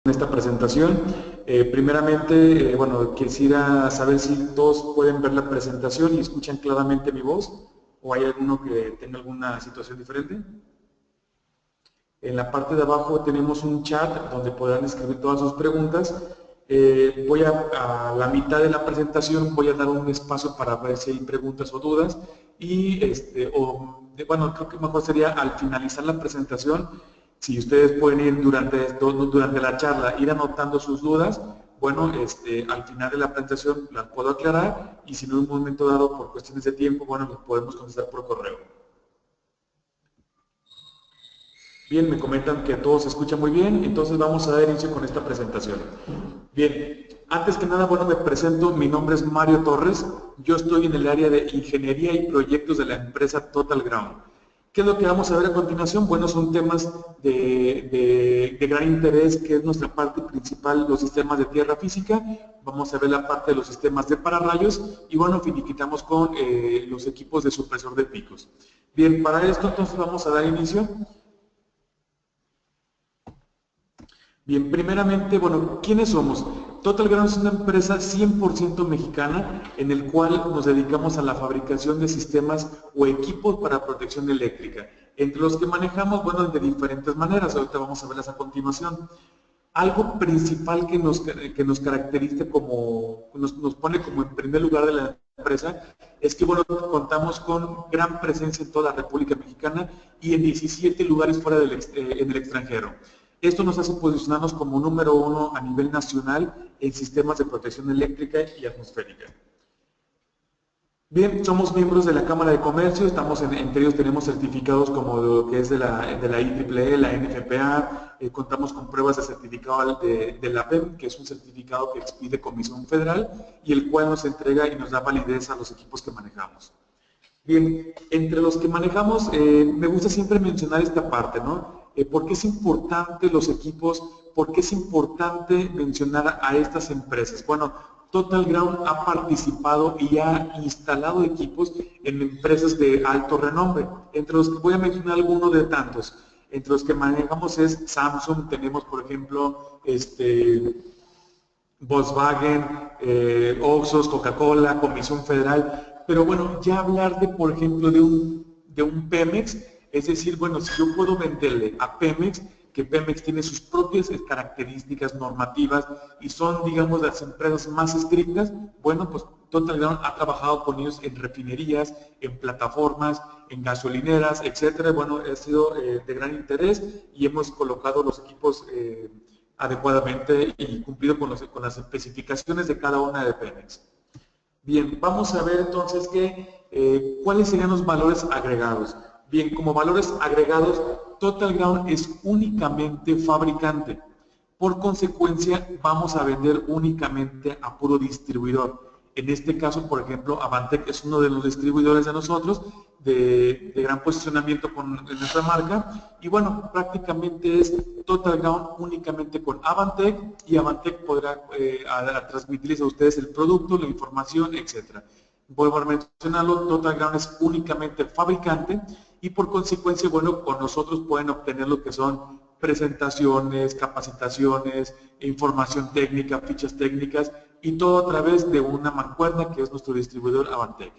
En esta presentación. Primeramente, bueno, quisiera saber si todos pueden ver la presentación y escuchan claramente mi voz, o hay alguno que tenga alguna situación diferente. En la parte de abajo tenemos un chat donde podrán escribir todas sus preguntas. Voy a la mitad de la presentación, voy a dar un espacio para ver si hay preguntas o dudas y bueno, creo que mejor sería al finalizar la presentación, si ustedes pueden ir durante la charla, ir anotando sus dudas, bueno, al final de la presentación las puedo aclarar y si en un momento dado por cuestiones de tiempo, bueno, los podemos contestar por correo. Bien, me comentan que todo se escucha muy bien, entonces vamos a dar inicio con esta presentación. Bien, antes que nada, bueno, me presento, mi nombre es Mario Torres, yo estoy en el área de Ingeniería y Proyectos de la empresa Total Ground. ¿Qué es lo que vamos a ver a continuación? Bueno, son temas de gran interés, que es nuestra parte principal, los sistemas de tierra física. Vamos a ver la parte de los sistemas de pararrayos y bueno, finiquitamos con los equipos de supresor de picos. Bien, para esto entonces vamos a dar inicio. Bien, primeramente, bueno, ¿quiénes somos? Total Ground es una empresa 100% mexicana en el cual nos dedicamos a la fabricación de sistemas o equipos para protección eléctrica, entre los que manejamos, bueno, de diferentes maneras, ahorita vamos a verlas a continuación. Algo principal que nos caracteriza como, nos pone como en primer lugar de la empresa, es que, bueno, contamos con gran presencia en toda la República Mexicana y en 17 lugares fuera en el extranjero. Esto nos hace posicionarnos como número uno a nivel nacional en sistemas de protección eléctrica y atmosférica. Bien, somos miembros de la Cámara de Comercio, entre ellos tenemos certificados como lo que es de la IEEE, la NFPA, contamos con pruebas de certificado de la PEM, que es un certificado que expide Comisión Federal y el cual nos entrega y nos da validez a los equipos que manejamos. Bien, entre los que manejamos, me gusta siempre mencionar esta parte, ¿no? ¿Por qué es importante los equipos? ¿Por qué es importante mencionar a estas empresas? Bueno, Total Ground ha participado y ha instalado equipos en empresas de alto renombre, entre los que voy a mencionar algunos de tantos. Entre los que manejamos es Samsung, tenemos por ejemplo Volkswagen, Oxxos, Coca-Cola, Comisión Federal, pero bueno, ya hablar de, por ejemplo, de un Pemex, es decir, bueno, si yo puedo venderle a Pemex, que Pemex tiene sus propias características normativas y son, digamos, las empresas más estrictas, bueno, pues Total Ground ha trabajado con ellos en refinerías, en plataformas, en gasolineras, etcétera. Bueno, ha sido de gran interés y hemos colocado los equipos adecuadamente y cumplido con las especificaciones de cada una de Pemex. Bien, vamos a ver entonces cuáles serían los valores agregados. Bien, como valores agregados, Total Ground es únicamente fabricante. Por consecuencia, vamos a vender únicamente a puro distribuidor. En este caso, por ejemplo, Avantec es uno de los distribuidores de nosotros, de gran posicionamiento en nuestra marca, y bueno, prácticamente es Total Ground únicamente con Avantec, y Avantec podrá transmitirles a ustedes el producto, la información, etcétera. Vuelvo a mencionarlo, Total Ground es únicamente fabricante y por consecuencia, bueno, con nosotros pueden obtener lo que son presentaciones, capacitaciones, información técnica, fichas técnicas y todo a través de una mancuerna que es nuestro distribuidor Avantec.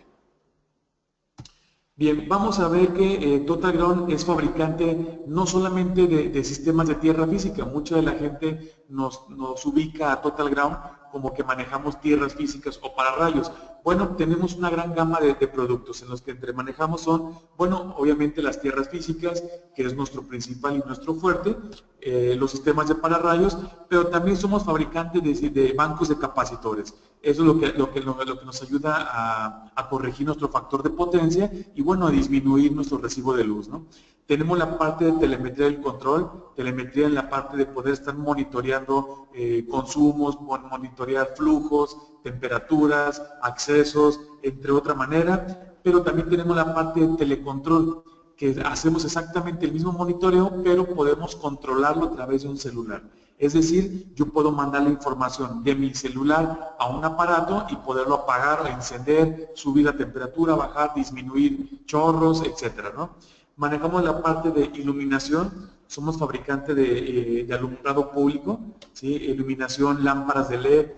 Bien, vamos a ver que Total Ground es fabricante no solamente de sistemas de tierra física, mucha de la gente nos ubica a Total Ground como que manejamos tierras físicas o pararrayos. Bueno, tenemos una gran gama de productos en los que entre manejamos son, bueno, obviamente las tierras físicas, que es nuestro principal y nuestro fuerte, los sistemas de pararrayos, pero también somos fabricantes de bancos de capacitores. Eso es lo que nos ayuda a corregir nuestro factor de potencia y bueno, a disminuir nuestro recibo de luz, ¿no? Tenemos la parte de telemetría del control, telemetría en la parte de poder estar monitoreando consumos, monitorear flujos, temperaturas, accesos, entre otra manera, pero también tenemos la parte de telecontrol, que hacemos exactamente el mismo monitoreo, pero podemos controlarlo a través de un celular. Es decir, yo puedo mandar la información de mi celular a un aparato y poderlo apagar, encender, subir la temperatura, bajar, disminuir chorros, etcétera, ¿no? Manejamos la parte de iluminación, somos fabricante de alumbrado público, ¿sí? Iluminación, lámparas de LED,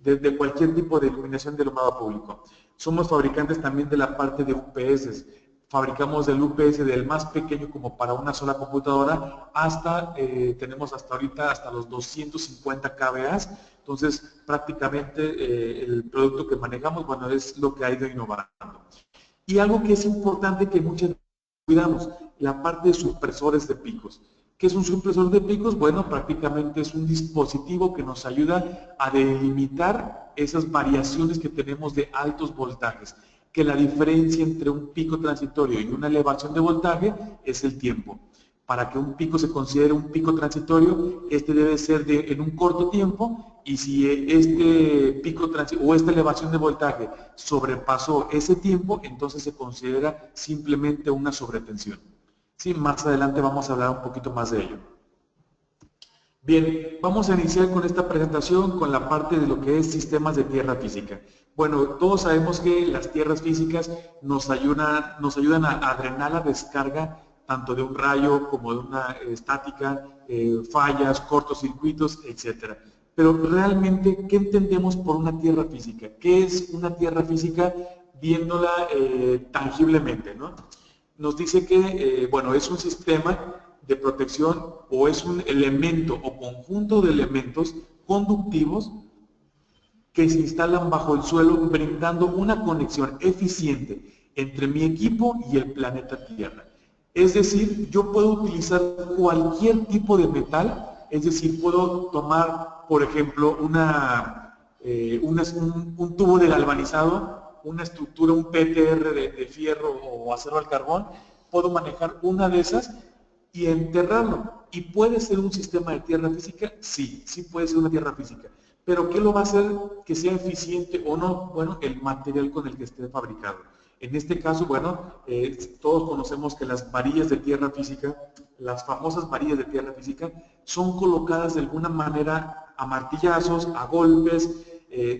de cualquier tipo de iluminación de alumbrado público. Somos fabricantes también de la parte de UPS. Fabricamos el UPS del más pequeño como para una sola computadora hasta, tenemos hasta ahorita hasta los 250 kVA. Entonces, prácticamente el producto que manejamos, bueno, es lo que ha ido innovando. Y algo que es importante que muchas veces cuidamos, la parte de supresores de picos. ¿Qué es un supresor de picos? Bueno, prácticamente es un dispositivo que nos ayuda a delimitar esas variaciones que tenemos de altos voltajes, que la diferencia entre un pico transitorio y una elevación de voltaje es el tiempo. Para que un pico se considere un pico transitorio, este debe ser en un corto tiempo, y si este pico o esta elevación de voltaje sobrepasó ese tiempo, entonces se considera simplemente una sobretensión. Sí, más adelante vamos a hablar un poquito más de ello. Bien, vamos a iniciar con esta presentación con la parte de lo que es sistemas de tierra física. Bueno, todos sabemos que las tierras físicas nos ayudan a drenar la descarga tanto de un rayo como de una estática, fallas, cortocircuitos, etc. Pero realmente, ¿qué entendemos por una tierra física? ¿Qué es una tierra física viéndola tangiblemente, ¿no? Nos dice que, bueno, es un sistema de protección o es un elemento o conjunto de elementos conductivos que se instalan bajo el suelo brindando una conexión eficiente entre mi equipo y el planeta Tierra. Es decir, yo puedo utilizar cualquier tipo de metal, es decir, puedo tomar, por ejemplo, un tubo de galvanizado, una estructura, un PTR de fierro o acero al carbón, puedo manejar una de esas y enterrarlo. ¿Y puede ser un sistema de tierra física? Sí, sí puede ser una tierra física. ¿Pero qué lo va a hacer que sea eficiente o no? Bueno, el material con el que esté fabricado. En este caso, bueno, todos conocemos que las varillas de tierra física, las famosas varillas de tierra física, son colocadas de alguna manera a martillazos, a golpes.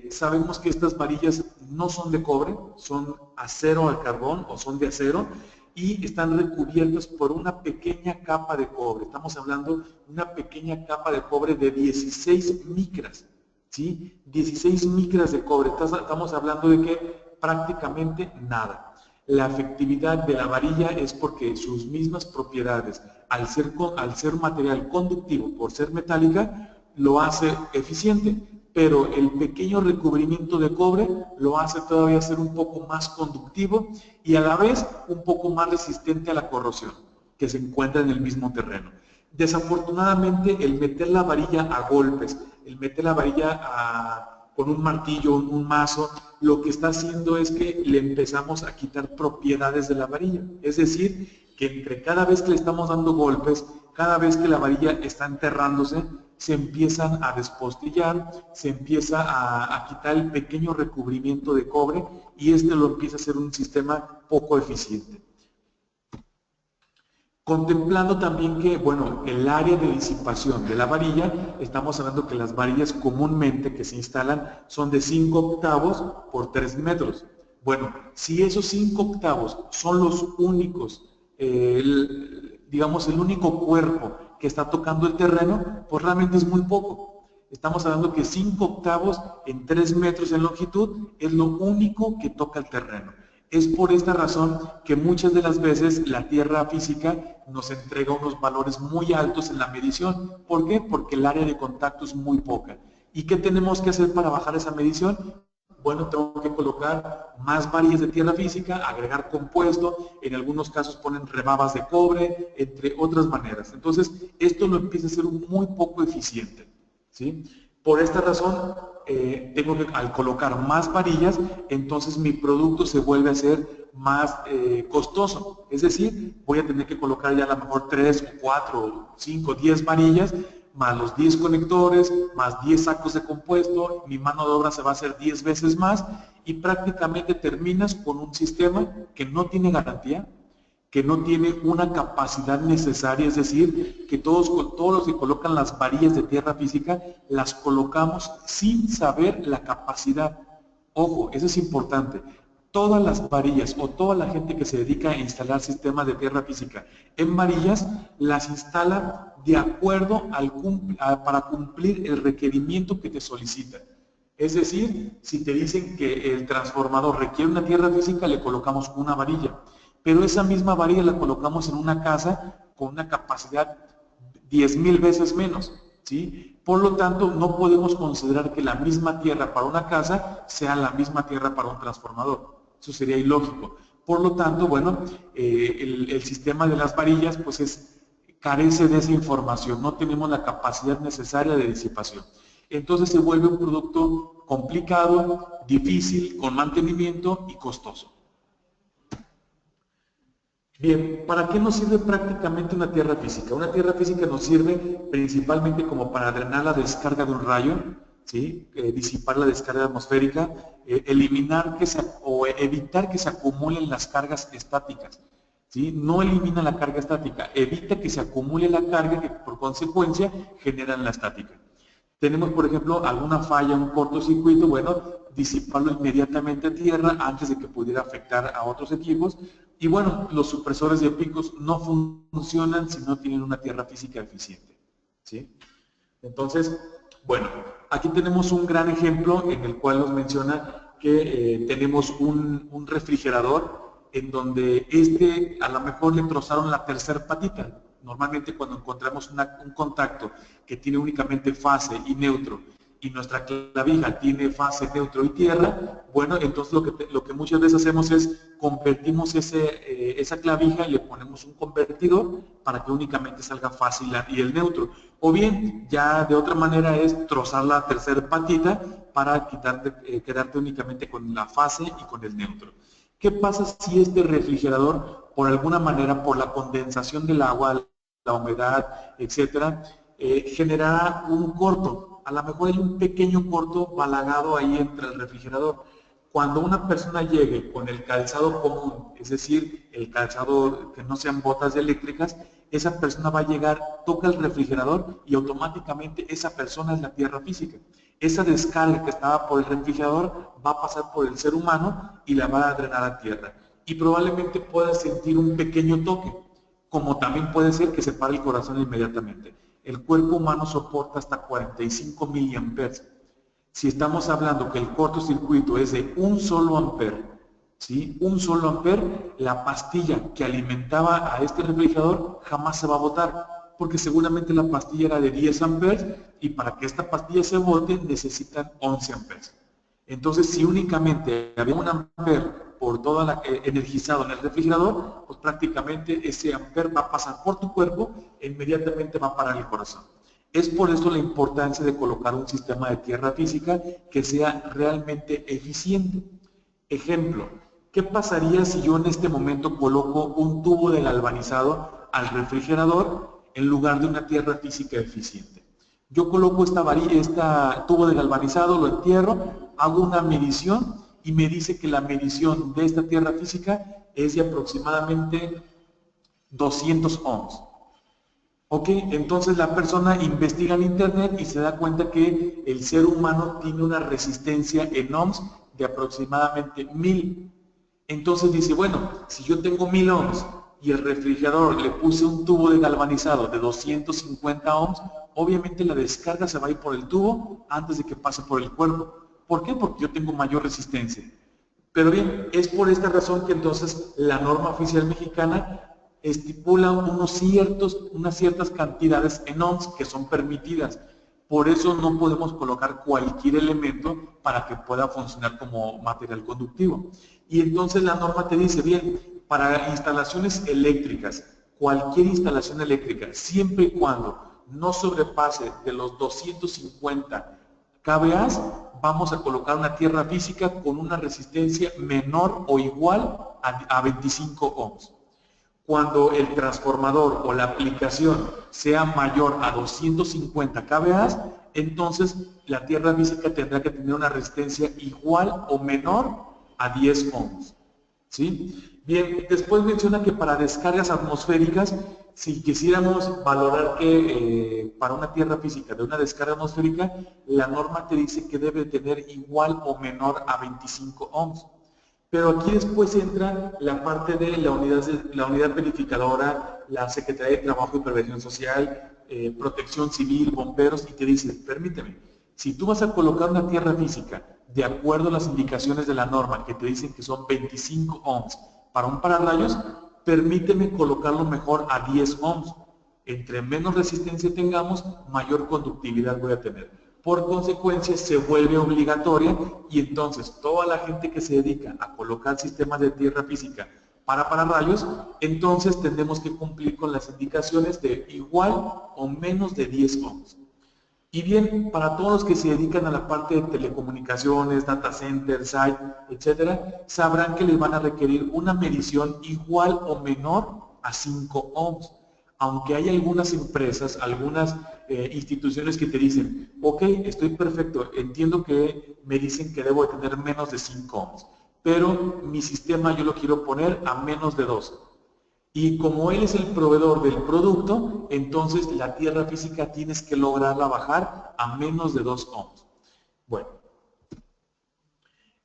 Sabemos que estas varillas no son de cobre, son acero al carbón o son de acero, y están recubiertas por una pequeña capa de cobre. Estamos hablando de una pequeña capa de cobre de 16 micras, ¿sí? 16 micras de cobre. Estamos hablando de que prácticamente nada. La efectividad de la varilla es porque sus mismas propiedades, al ser material conductivo, por ser metálica, lo hace eficiente, pero el pequeño recubrimiento de cobre lo hace todavía ser un poco más conductivo y a la vez un poco más resistente a la corrosión que se encuentra en el mismo terreno. Desafortunadamente, el meter la varilla a golpes, el meter la varilla con un martillo, un mazo, lo que está haciendo es que le empezamos a quitar propiedades de la varilla. Es decir, que entre cada vez que le estamos dando golpes, cada vez que la varilla está enterrándose, se empiezan a despostillar, se empieza a quitar el pequeño recubrimiento de cobre y este lo empieza a hacer un sistema poco eficiente. Contemplando también que, bueno, el área de disipación de la varilla, estamos hablando que las varillas comúnmente que se instalan son de 5 octavos por 3 metros. Bueno, si esos 5 octavos son los únicos, digamos, el único cuerpo que está tocando el terreno, pues realmente es muy poco. Estamos hablando que 5 octavos en 3 metros en longitud es lo único que toca el terreno. Es por esta razón que muchas de las veces la tierra física nos entrega unos valores muy altos en la medición. ¿Por qué? Porque el área de contacto es muy poca. ¿Y qué tenemos que hacer para bajar esa medición? Bueno, tengo que colocar más varillas de tierra física, agregar compuesto, en algunos casos ponen rebabas de cobre, entre otras maneras. Entonces, esto lo empieza a ser muy poco eficiente, ¿sí? Por esta razón, tengo que, al colocar más varillas, entonces mi producto se vuelve a ser más costoso. Es decir, voy a tener que colocar ya a lo mejor 3, 4, 5, 10 varillas, más los 10 conectores, más 10 sacos de compuesto, mi mano de obra se va a hacer 10 veces más y prácticamente terminas con un sistema que no tiene garantía, que no tiene una capacidad necesaria, es decir, que todos los que colocan las varillas de tierra física, las colocamos sin saber la capacidad. Ojo, eso es importante. todas las varillas o toda la gente que se dedica a instalar sistemas de tierra física en varillas, las instala de acuerdo para cumplir el requerimiento que te solicitan. Es decir, si te dicen que el transformador requiere una tierra física, le colocamos una varilla. Pero esa misma varilla la colocamos en una casa con una capacidad 10,000 veces menos, ¿sí? Por lo tanto, no podemos considerar que la misma tierra para una casa sea la misma tierra para un transformador. Eso sería ilógico. Por lo tanto, bueno, el sistema de las varillas pues carece de esa información, no tenemos la capacidad necesaria de disipación. Entonces se vuelve un producto complicado, difícil, con mantenimiento y costoso. Bien, ¿para qué nos sirve prácticamente una tierra física? Una tierra física nos sirve principalmente como para drenar la descarga de un rayo, ¿sí? Disipar la descarga atmosférica, eliminar o evitar que se acumulen las cargas estáticas. ¿Sí? No elimina la carga estática, evita que se acumule la carga que por consecuencia generan la estática. Tenemos, por ejemplo, alguna falla, un cortocircuito, bueno, disiparlo inmediatamente a tierra antes de que pudiera afectar a otros equipos. Y bueno, los supresores de picos no funcionan si no tienen una tierra física eficiente, ¿sí? Entonces, bueno, aquí tenemos un gran ejemplo en el cual nos menciona que tenemos un refrigerador en donde a lo mejor le trozaron la tercera patita. Normalmente cuando encontramos un contacto que tiene únicamente fase y neutro y nuestra clavija tiene fase, neutro y tierra, bueno, entonces lo que muchas veces hacemos es convertimos esa clavija y le ponemos un convertidor para que únicamente salga fase y el neutro. O bien, ya de otra manera es trozar la tercera patita para quedarte únicamente con la fase y con el neutro. ¿Qué pasa si este refrigerador, por alguna manera, por la condensación del agua, la humedad, etcétera, genera un corto? A lo mejor hay un pequeño corto balagado ahí entre el refrigerador. Cuando una persona llegue con el calzado común, es decir, el calzado que no sean botas eléctricas, esa persona va a llegar, toca el refrigerador y automáticamente esa persona es la tierra física. Esa descarga que estaba por el refrigerador va a pasar por el ser humano y la va a drenar a tierra. Y probablemente pueda sentir un pequeño toque, como también puede ser que se pare el corazón inmediatamente. El cuerpo humano soporta hasta 45 miliamperes. Si estamos hablando que el cortocircuito es de un solo amper, ¿sí? Un solo amper, la pastilla que alimentaba a este refrigerador jamás se va a botar, porque seguramente la pastilla era de 10 amperes y para que esta pastilla se bote necesitan 11 amperes. Entonces, si únicamente había un amper por toda energizado en el refrigerador, pues prácticamente ese amper va a pasar por tu cuerpo e inmediatamente va a parar el corazón. Es por eso la importancia de colocar un sistema de tierra física que sea realmente eficiente. Ejemplo, ¿qué pasaría si yo en este momento coloco un tubo de galvanizado al refrigerador en lugar de una tierra física eficiente? Yo coloco este tubo de galvanizado, lo entierro, hago una medición y me dice que la medición de esta tierra física es de aproximadamente 200 ohms. Ok, entonces la persona investiga en internet y se da cuenta que el ser humano tiene una resistencia en ohms de aproximadamente 1000. Entonces dice, bueno, si yo tengo 1000 ohms y el refrigerador le puse un tubo de galvanizado de 250 ohms, obviamente la descarga se va a ir por el tubo antes de que pase por el cuerpo. ¿Por qué? Porque yo tengo mayor resistencia. Pero bien, es por esta razón que entonces la norma oficial mexicana estipula unas ciertas cantidades en ohms que son permitidas. Por eso no podemos colocar cualquier elemento para que pueda funcionar como material conductivo. Y entonces la norma te dice, bien, para instalaciones eléctricas, cualquier instalación eléctrica, siempre y cuando no sobrepase de los 250 kVA, vamos a colocar una tierra física con una resistencia menor o igual a 25 ohms. Cuando el transformador o la aplicación sea mayor a 250 kVA, entonces la tierra física tendrá que tener una resistencia igual o menor a 10 ohms. ¿Sí? Bien, después menciona que para descargas atmosféricas, si quisiéramos valorar que para una tierra física de una descarga atmosférica, la norma te dice que debe tener igual o menor a 25 ohms. Pero aquí después entra la parte de la unidad verificadora, la Secretaría de Trabajo y Previsión Social, Protección Civil, bomberos, y te dice, permíteme, si tú vas a colocar una tierra física de acuerdo a las indicaciones de la norma que te dicen que son 25 ohms para un pararrayos, permíteme colocarlo mejor a 10 ohms. Entre menos resistencia tengamos, mayor conductividad voy a tener. Por consecuencia, se vuelve obligatoria y entonces toda la gente que se dedica a colocar sistemas de tierra física para pararrayos, entonces tendremos que cumplir con las indicaciones de igual o menos de 10 ohms. Y bien, para todos los que se dedican a la parte de telecomunicaciones, data center, site, etcétera, sabrán que les van a requerir una medición igual o menor a 5 ohms. Aunque hay algunas empresas, algunas instituciones que te dicen, ok, estoy perfecto, entiendo que me dicen que debo de tener menos de 5 ohms, pero mi sistema yo lo quiero poner a menos de 2. Y como él es el proveedor del producto, entonces la tierra física tienes que lograrla bajar a menos de 2 ohms. Bueno,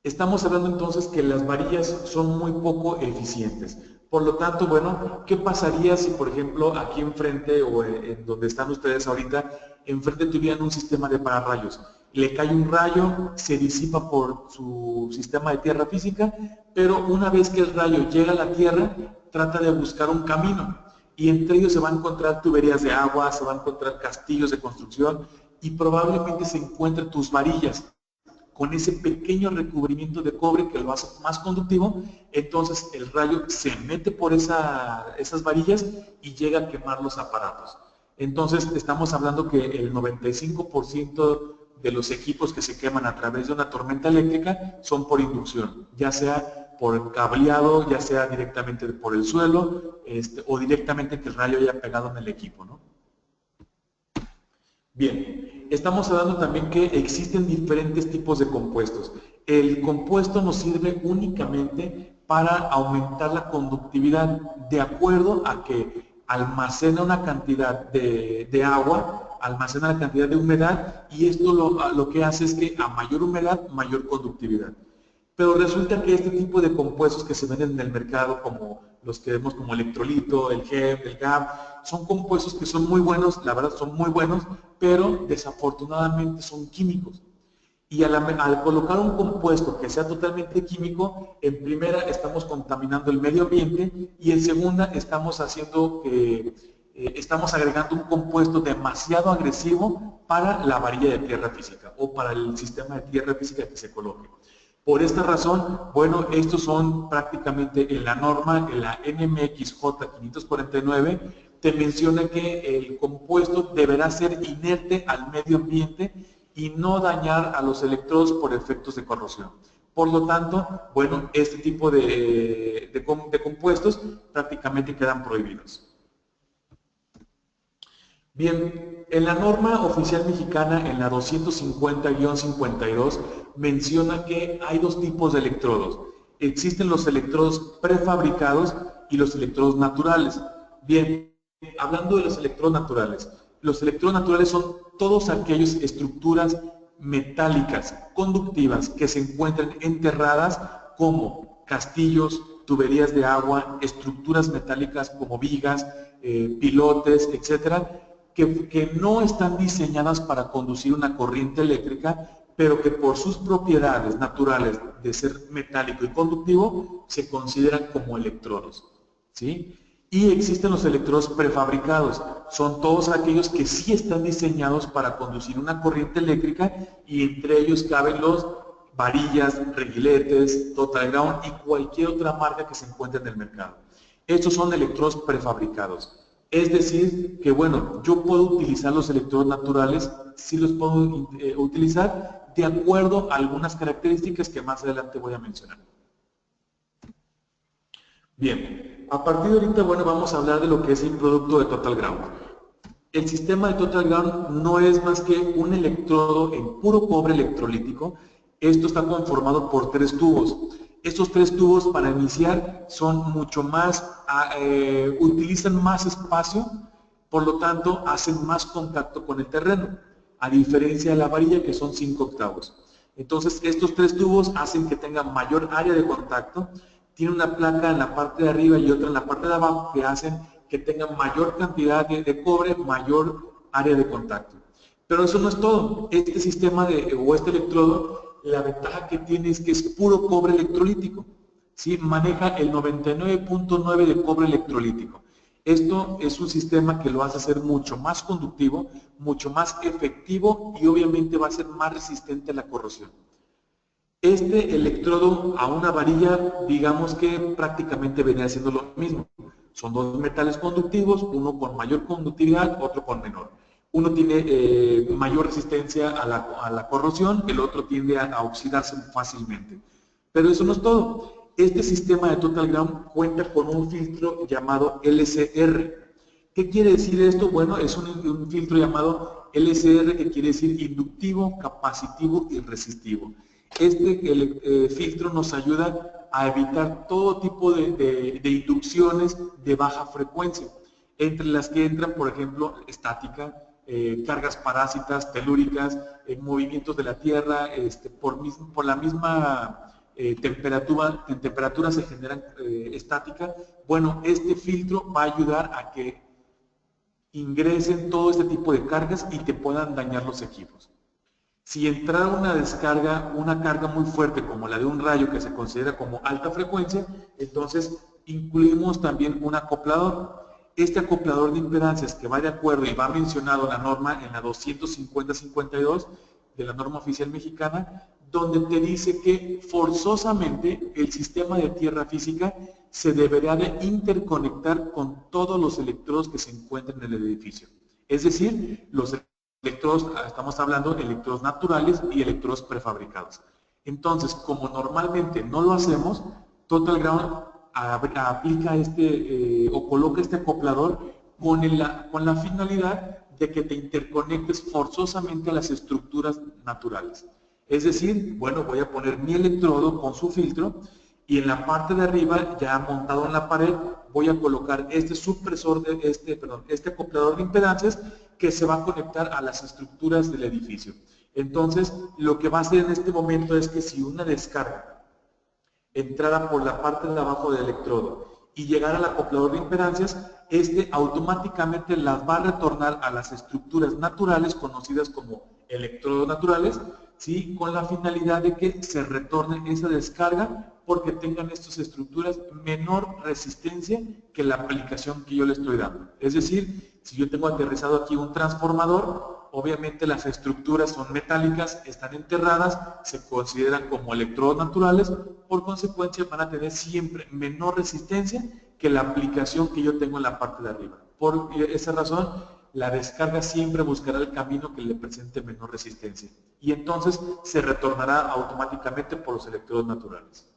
estamos hablando entonces que las varillas son muy poco eficientes. Por lo tanto, bueno, ¿qué pasaría si, por ejemplo, aquí enfrente o en donde están ustedes ahorita, enfrente tuvieran un sistema de pararrayos? Le cae un rayo, se disipa por su sistema de tierra física, pero una vez que el rayo llega a la tierra, trata de buscar un camino. Y entre ellos se van a encontrar tuberías de agua, se van a encontrar castillos de construcción y probablemente se encuentren tus varillas con ese pequeño recubrimiento de cobre que lo hace más conductivo, entonces el rayo se mete por esas varillas y llega a quemar los aparatos. Entonces estamos hablando que el 95% de los equipos que se queman a través de una tormenta eléctrica son por inducción, ya sea por cableado, ya sea directamente por el suelo, o directamente que el rayo haya pegado en el equipo, ¿no? Bien, estamos hablando también que existen diferentes tipos de compuestos. El compuesto nos sirve únicamente para aumentar la conductividad de acuerdo a que almacena una cantidad de agua, almacena la cantidad de humedad y esto lo que hace es que a mayor humedad, mayor conductividad. Pero resulta que este tipo de compuestos que se venden en el mercado, como los que vemos como electrolito, el GEM, el GAP, son compuestos que son muy buenos, la verdad son muy buenos, pero desafortunadamente son químicos. Y al colocar un compuesto que sea totalmente químico, en primera estamos contaminando el medio ambiente y en segunda estamos haciendo que estamos agregando un compuesto demasiado agresivo para la varilla de tierra física o para el sistema de tierra física que se coloque. Por esta razón, bueno, estos son prácticamente en la norma, en la NMXJ 549, te menciona que el compuesto deberá ser inerte al medio ambiente y no dañar a los electrodos por efectos de corrosión. Por lo tanto, bueno, este tipo de compuestos prácticamente quedan prohibidos. Bien, en la norma oficial mexicana, en la 250-52, menciona que hay dos tipos de electrodos. Existen los electrodos prefabricados y los electrodos naturales. Bien, hablando de los electrodos naturales son todas aquellas estructuras metálicas, conductivas, que se encuentran enterradas como castillos, tuberías de agua, estructuras metálicas como vigas, pilotes, etcétera, que no están diseñadas para conducir una corriente eléctrica, pero que por sus propiedades naturales de ser metálico y conductivo se consideran como electrodos, ¿sí? Y existen los electrodos prefabricados, son todos aquellos que sí están diseñados para conducir una corriente eléctrica y entre ellos caben los varillas, reguiletes, total ground y cualquier otra marca que se encuentre en el mercado. Estos son electrodos prefabricados. Es decir, que bueno, yo puedo utilizar los electrodos naturales, sí los puedo utilizar de acuerdo a algunas características que más adelante voy a mencionar. Bien, a partir de ahorita, bueno, vamos a hablar de lo que es el producto de Total Ground. El sistema de Total Ground no es más que un electrodo en puro cobre electrolítico. Esto está conformado por 3 tubos. Estos 3 tubos para iniciar son mucho más, utilizan más espacio, por lo tanto hacen más contacto con el terreno, a diferencia de la varilla que son 5 octavos. Entonces, estos tres tubos hacen que tenga mayor área de contacto. Tiene una placa en la parte de arriba y otra en la parte de abajo que hacen que tenga mayor cantidad de cobre, mayor área de contacto. Pero eso no es todo. Este sistema o este electrodo, la ventaja que tiene es que es puro cobre electrolítico. ¿Sí? Maneja el 99.9 de cobre electrolítico. Esto es un sistema que lo hace ser mucho más conductivo, mucho más efectivo y obviamente va a ser más resistente a la corrosión. Este electrodo a una varilla, digamos que prácticamente venía haciendo lo mismo. Son dos metales conductivos, uno con mayor conductividad, otro con menor. Uno tiene mayor resistencia a la corrosión, el otro tiende a oxidarse fácilmente. Pero eso no es todo. Este sistema de Total Ground cuenta con un filtro llamado LCR. ¿Qué quiere decir esto? Bueno, es un filtro llamado LCR que quiere decir inductivo, capacitivo y resistivo. Este filtro nos ayuda a evitar todo tipo de inducciones de baja frecuencia, entre las que entran, por ejemplo, estática, cargas parásitas, telúricas, movimientos de la Tierra, por la misma temperatura se generan estática. Bueno, este filtro va a ayudar a que ingresen todo este tipo de cargas y te puedan dañar los equipos. Si entrara una descarga, una carga muy fuerte como la de un rayo que se considera como alta frecuencia, entonces incluimos también un acoplador. Este acoplador de impedancias que va de acuerdo y va mencionado en la norma, en la 250-52 de la norma oficial mexicana, donde te dice que forzosamente el sistema de tierra física se deberá de interconectar con todos los electrodos que se encuentran en el edificio. Es decir, los electrodos, estamos hablando de electrodos naturales y electrodos prefabricados. Entonces, como normalmente no lo hacemos, Total Ground aplica o coloca este acoplador con la finalidad de que te interconectes forzosamente a las estructuras naturales. Es decir, bueno, voy a poner mi electrodo con su filtro y en la parte de arriba, ya montado en la pared, voy a colocar este supresor, este acoplador de impedancias que se va a conectar a las estructuras del edificio. Entonces, lo que va a hacer en este momento es que si una descarga entrara por la parte de abajo del electrodo y llegara al acoplador de impedancias, este automáticamente las va a retornar a las estructuras naturales conocidas como electrodos naturales, ¿sí? Con la finalidad de que se retorne esa descarga porque tengan estas estructuras menor resistencia que la aplicación que yo le estoy dando. Es decir, si yo tengo aterrizado aquí un transformador, obviamente las estructuras son metálicas, están enterradas, se consideran como electrodos naturales, por consecuencia van a tener siempre menor resistencia que la aplicación que yo tengo en la parte de arriba. Por esa razón, la descarga siempre buscará el camino que le presente menor resistencia y entonces se retornará automáticamente por los electrodos naturales.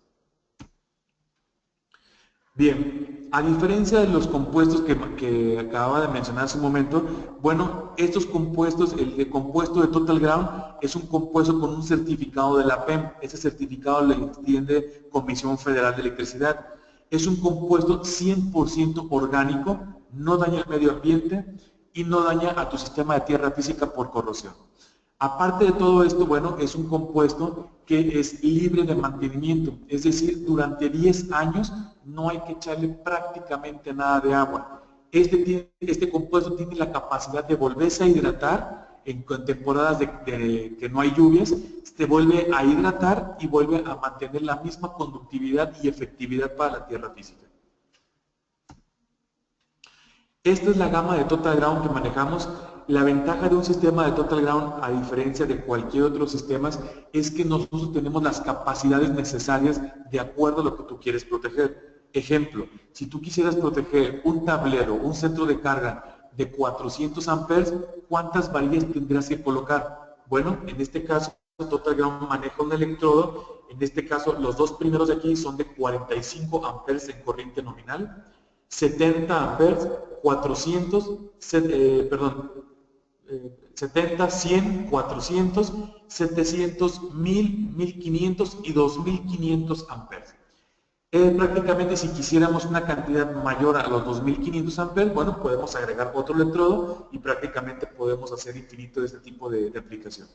Bien, a diferencia de los compuestos que acababa de mencionar hace un momento, bueno, estos compuestos, el compuesto de Total Ground es un compuesto con un certificado de la PEM. Ese certificado le extiende Comisión Federal de Electricidad. Es un compuesto 100% orgánico, no daña el medio ambiente y no daña a tu sistema de tierra física por corrosión. Aparte de todo esto, bueno, es un compuesto que es libre de mantenimiento, es decir, durante 10 años no hay que echarle prácticamente nada de agua. Este compuesto tiene la capacidad de volverse a hidratar en temporadas que no hay lluvias, se vuelve a hidratar y vuelve a mantener la misma conductividad y efectividad para la tierra física. Esta es la gama de Total Ground que manejamos. La ventaja de un sistema de Total Ground, a diferencia de cualquier otro sistema, es que nosotros tenemos las capacidades necesarias de acuerdo a lo que tú quieres proteger. Ejemplo, si tú quisieras proteger un tablero, un centro de carga de 400 amperes, ¿cuántas varillas tendrás que colocar? Bueno, en este caso, Total Ground maneja un electrodo. En este caso, los dos primeros de aquí son de 45 amperes en corriente nominal, 70 amperes, 400, 70, 100, 400, 700, 1000, 1500 y 2500 amperes. Prácticamente si quisiéramos una cantidad mayor a los 2500 amperes, bueno, podemos agregar otro electrodo y prácticamente podemos hacer infinito de este tipo de aplicación.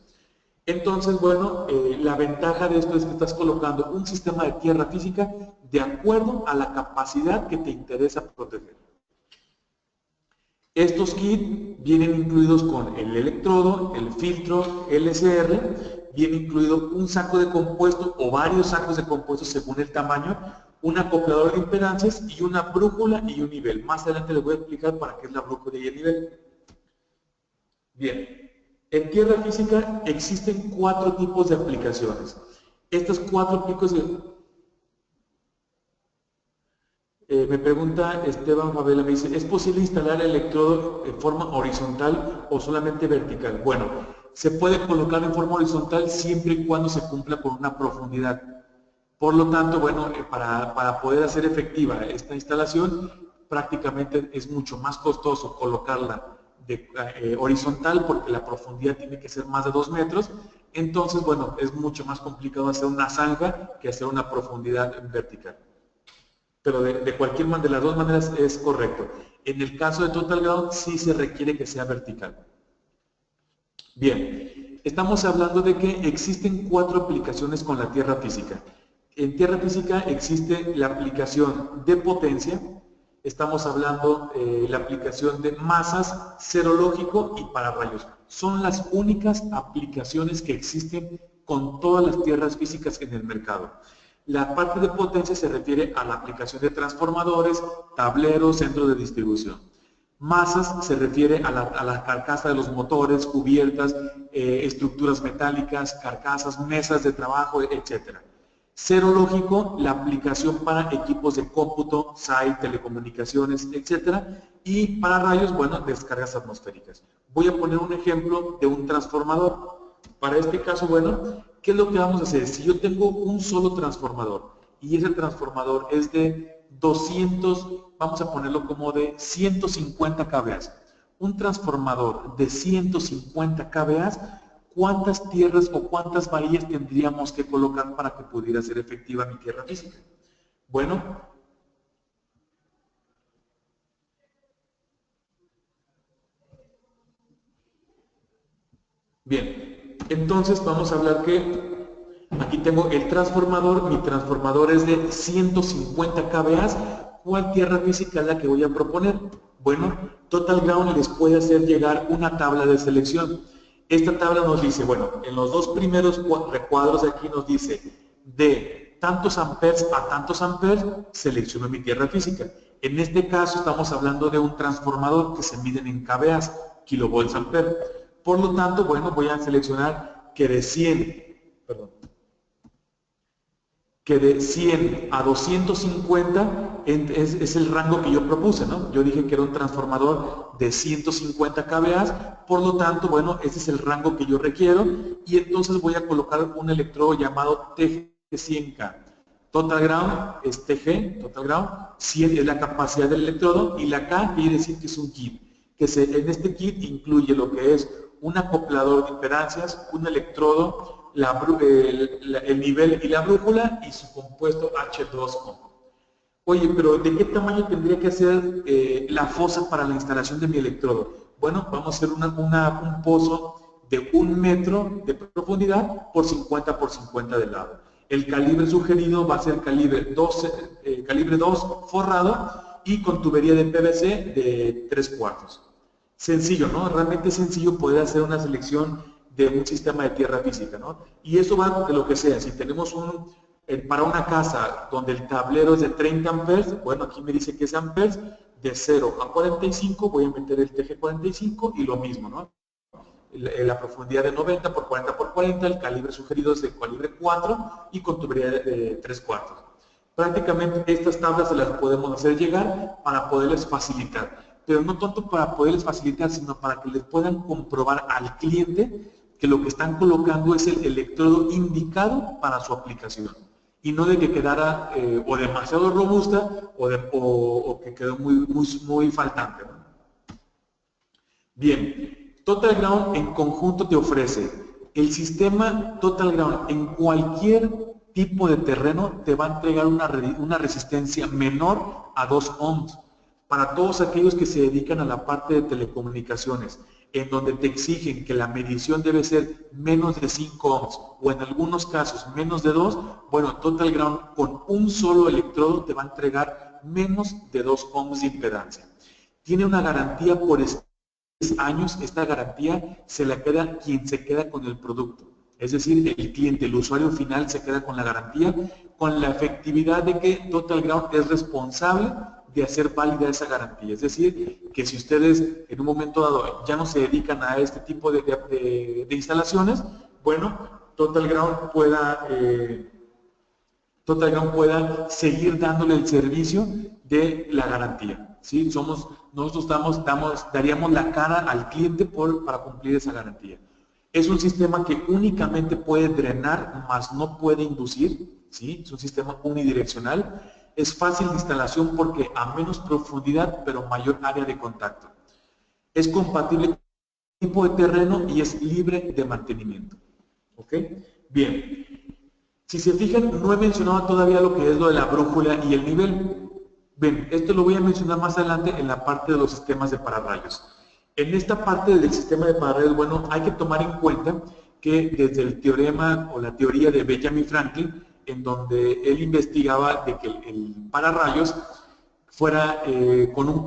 Entonces, bueno, la ventaja de esto es que estás colocando un sistema de tierra física de acuerdo a la capacidad que te interesa proteger. Estos kits vienen incluidos con el electrodo, el filtro LCR, viene incluido un saco de compuesto o varios sacos de compuesto según el tamaño, un acoplador de impedancias y una brújula y un nivel. Más adelante les voy a explicar para qué es la brújula y el nivel. Bien, en tierra física existen 4 tipos de aplicaciones. Estos 4 tipos de... me pregunta Esteban Favela, me dice, ¿es posible instalar el electrodo en forma horizontal o solamente vertical? Bueno, se puede colocar en forma horizontal siempre y cuando se cumpla con una profundidad. Por lo tanto, bueno, para poder hacer efectiva esta instalación, prácticamente es mucho más costoso colocarla horizontal porque la profundidad tiene que ser más de 2 metros. Entonces, bueno, es mucho más complicado hacer una zanja que hacer una profundidad vertical. Pero de cualquier manera, de las dos maneras es correcto. En el caso de Total Ground sí se requiere que sea vertical. Bien, estamos hablando de que existen 4 aplicaciones con la tierra física. En tierra física existe la aplicación de potencia, estamos hablando de la aplicación de masas, serológico y pararrayos. Son las únicas aplicaciones que existen con todas las tierras físicas en el mercado. La parte de potencia se refiere a la aplicación de transformadores, tableros, centros de distribución. Masas se refiere a la carcasa de los motores, cubiertas, estructuras metálicas, carcasas, mesas de trabajo, etc. Serológico, la aplicación para equipos de cómputo, SAI, telecomunicaciones, etc. Y para rayos, bueno, descargas atmosféricas. Voy a poner un ejemplo de un transformador. Para este caso, bueno, ¿qué es lo que vamos a hacer? Si yo tengo un solo transformador y ese transformador es de 200, vamos a ponerlo como de 150 kVA. Un transformador de 150 kVA, ¿cuántas tierras o cuántas varillas tendríamos que colocar para que pudiera ser efectiva mi tierra física? Bueno, bien, entonces vamos a hablar que aquí tengo el transformador, mi transformador es de 150 kVA. ¿Cuál tierra física es la que voy a proponer? Bueno, Total Ground les puede hacer llegar una tabla de selección. Esta tabla nos dice, bueno, en los dos primeros recuadros de aquí nos dice de tantos amperes a tantos amperes, selecciono mi tierra física. En este caso estamos hablando de un transformador que se miden en kVA, kilovolts ampere. Por lo tanto, bueno, voy a seleccionar que de 100, perdón, que de 100 a 250 es el rango que yo propuse, ¿no? Yo dije que era un transformador de 150 kVA, por lo tanto, bueno, ese es el rango que yo requiero y entonces voy a colocar un electrodo llamado TG100K. Total Ground es TG, Total Ground, 100 es la capacidad del electrodo y la K quiere decir que es un kit, en este kit incluye lo que es un acoplador de impedancias, un electrodo, el nivel y la brújula y su compuesto H2O. Oye, pero ¿de qué tamaño tendría que ser la fosa para la instalación de mi electrodo? Bueno, vamos a hacer un pozo de 1 metro de profundidad por 50 por 50 de lado. El calibre sugerido va a ser calibre 2 forrado y con tubería de PVC de 3/4. Sencillo, ¿no? Realmente sencillo poder hacer una selección de un sistema de tierra física, ¿no? Y eso va de lo que sea. Si tenemos para una casa donde el tablero es de 30 amperes, bueno, aquí me dice que es amperes, de 0 a 45 voy a meter el TG45 y lo mismo, ¿no? La profundidad de 90 por 40 por 40, el calibre sugerido es de calibre 4 y con tubería de 3/4. Prácticamente estas tablas se las podemos hacer llegar para poderles facilitar, pero no tanto para poderles facilitar, sino para que les puedan comprobar al cliente que lo que están colocando es el electrodo indicado para su aplicación y no de que quedara o demasiado robusta o que quedó muy faltante, ¿no? Bien, Total Ground en conjunto te ofrece el sistema Total Ground en cualquier tipo de terreno te va a entregar una resistencia menor a 2 ohms para todos aquellos que se dedican a la parte de telecomunicaciones. en donde te exigen que la medición debe ser menos de 5 ohms o en algunos casos menos de 2, bueno, Total Ground con un solo electrodo te va a entregar menos de 2 ohms de impedancia. Tiene una garantía por 10 años, esta garantía se la queda quien se queda con el producto. Es decir, el cliente, el usuario final se queda con la garantía, con la efectividad de que Total Ground es responsable de hacer válida esa garantía. Es decir, que si ustedes en un momento dado ya no se dedican a este tipo de instalaciones, bueno, Total Ground pueda seguir dándole el servicio de la garantía. ¿Sí? Nosotros daríamos la cara al cliente para cumplir esa garantía. Es un sistema que únicamente puede drenar, mas no puede inducir. ¿Sí? Es un sistema unidireccional. Es fácil de instalación porque a menos profundidad, pero mayor área de contacto. Es compatible con el tipo de terreno y es libre de mantenimiento. ¿Ok? Bien. Si se fijan, no he mencionado todavía lo que es lo de la brújula y el nivel. Bien, esto lo voy a mencionar más adelante en la parte de los sistemas de pararrayos. En esta parte del sistema de pararrayos, bueno, hay que tomar en cuenta que desde el teorema o la teoría de Benjamin Franklin, en donde él investigaba de que el pararrayos fuera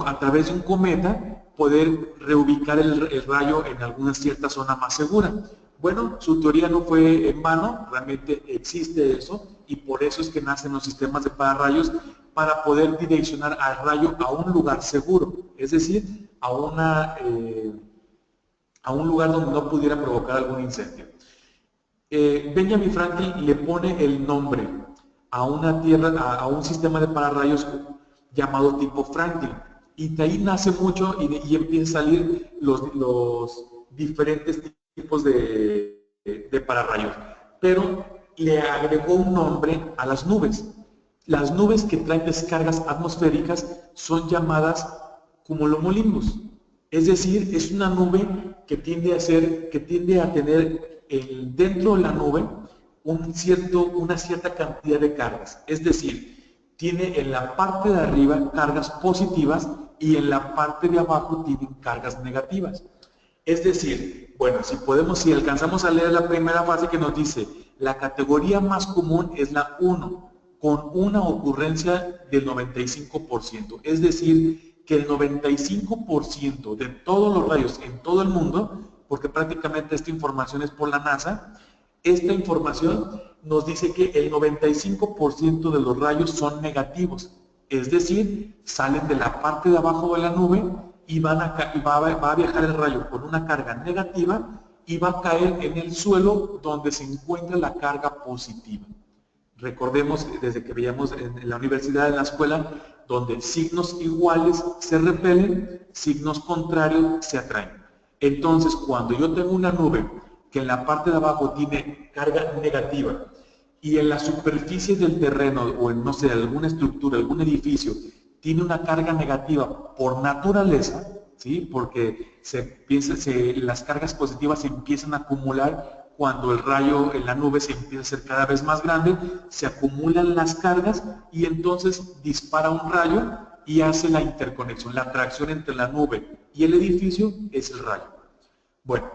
a través de un cometa poder reubicar el rayo en alguna cierta zona más segura. Bueno, su teoría no fue en vano, realmente existe eso y por eso es que nacen los sistemas de pararrayos para poder direccionar al rayo a un lugar seguro, es decir, a un lugar donde no pudiera provocar algún incendio. Benjamin Franklin le pone el nombre a un sistema de pararrayos llamado tipo Franklin. Y de ahí nace mucho y empiezan a salir los diferentes tipos de pararrayos. Pero le agregó un nombre a las nubes. Las nubes que traen descargas atmosféricas son llamadas cumulonimbus. Es decir, es una nube que tiende a tener dentro de la nube una cierta cantidad de cargas. Es decir, tiene en la parte de arriba cargas positivas y en la parte de abajo tienen cargas negativas. Es decir, bueno, si alcanzamos a leer la primera frase que nos dice, la categoría más común es la 1, con una ocurrencia del 95%. Es decir, que el 95% de todos los rayos en todo el mundo, porque prácticamente esta información es por la NASA, esta información nos dice que el 95% de los rayos son negativos, es decir, salen de la parte de abajo de la nube y va a viajar el rayo con una carga negativa y va a caer en el suelo donde se encuentra la carga positiva. Recordemos desde que veíamos en la universidad, en la escuela, donde signos iguales se repelen, signos contrarios se atraen. Entonces, cuando yo tengo una nube que en la parte de abajo tiene carga negativa y en la superficie del terreno o en, no sé, alguna estructura, algún edificio, tiene una carga negativa por naturaleza, ¿sí? Porque las cargas positivas se empiezan a acumular cuando el rayo en la nube se empieza a hacer cada vez más grande, se acumulan las cargas y entonces dispara un rayo y hace la interconexión, la atracción entre la nube y el edificio es el rayo. Bueno,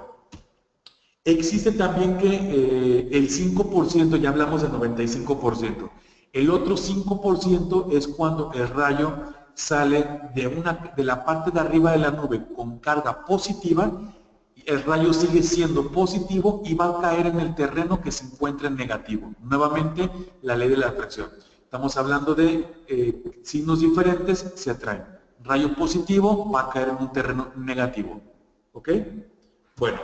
existe también que el 5%, ya hablamos del 95%, el otro 5% es cuando el rayo sale de la parte de arriba de la nube con carga positiva, el rayo sigue siendo positivo y va a caer en el terreno que se encuentra en negativo. Nuevamente, la ley de la atracción. Estamos hablando de signos diferentes, se atraen. Rayo positivo va a caer en un terreno negativo. ¿Ok? Bueno,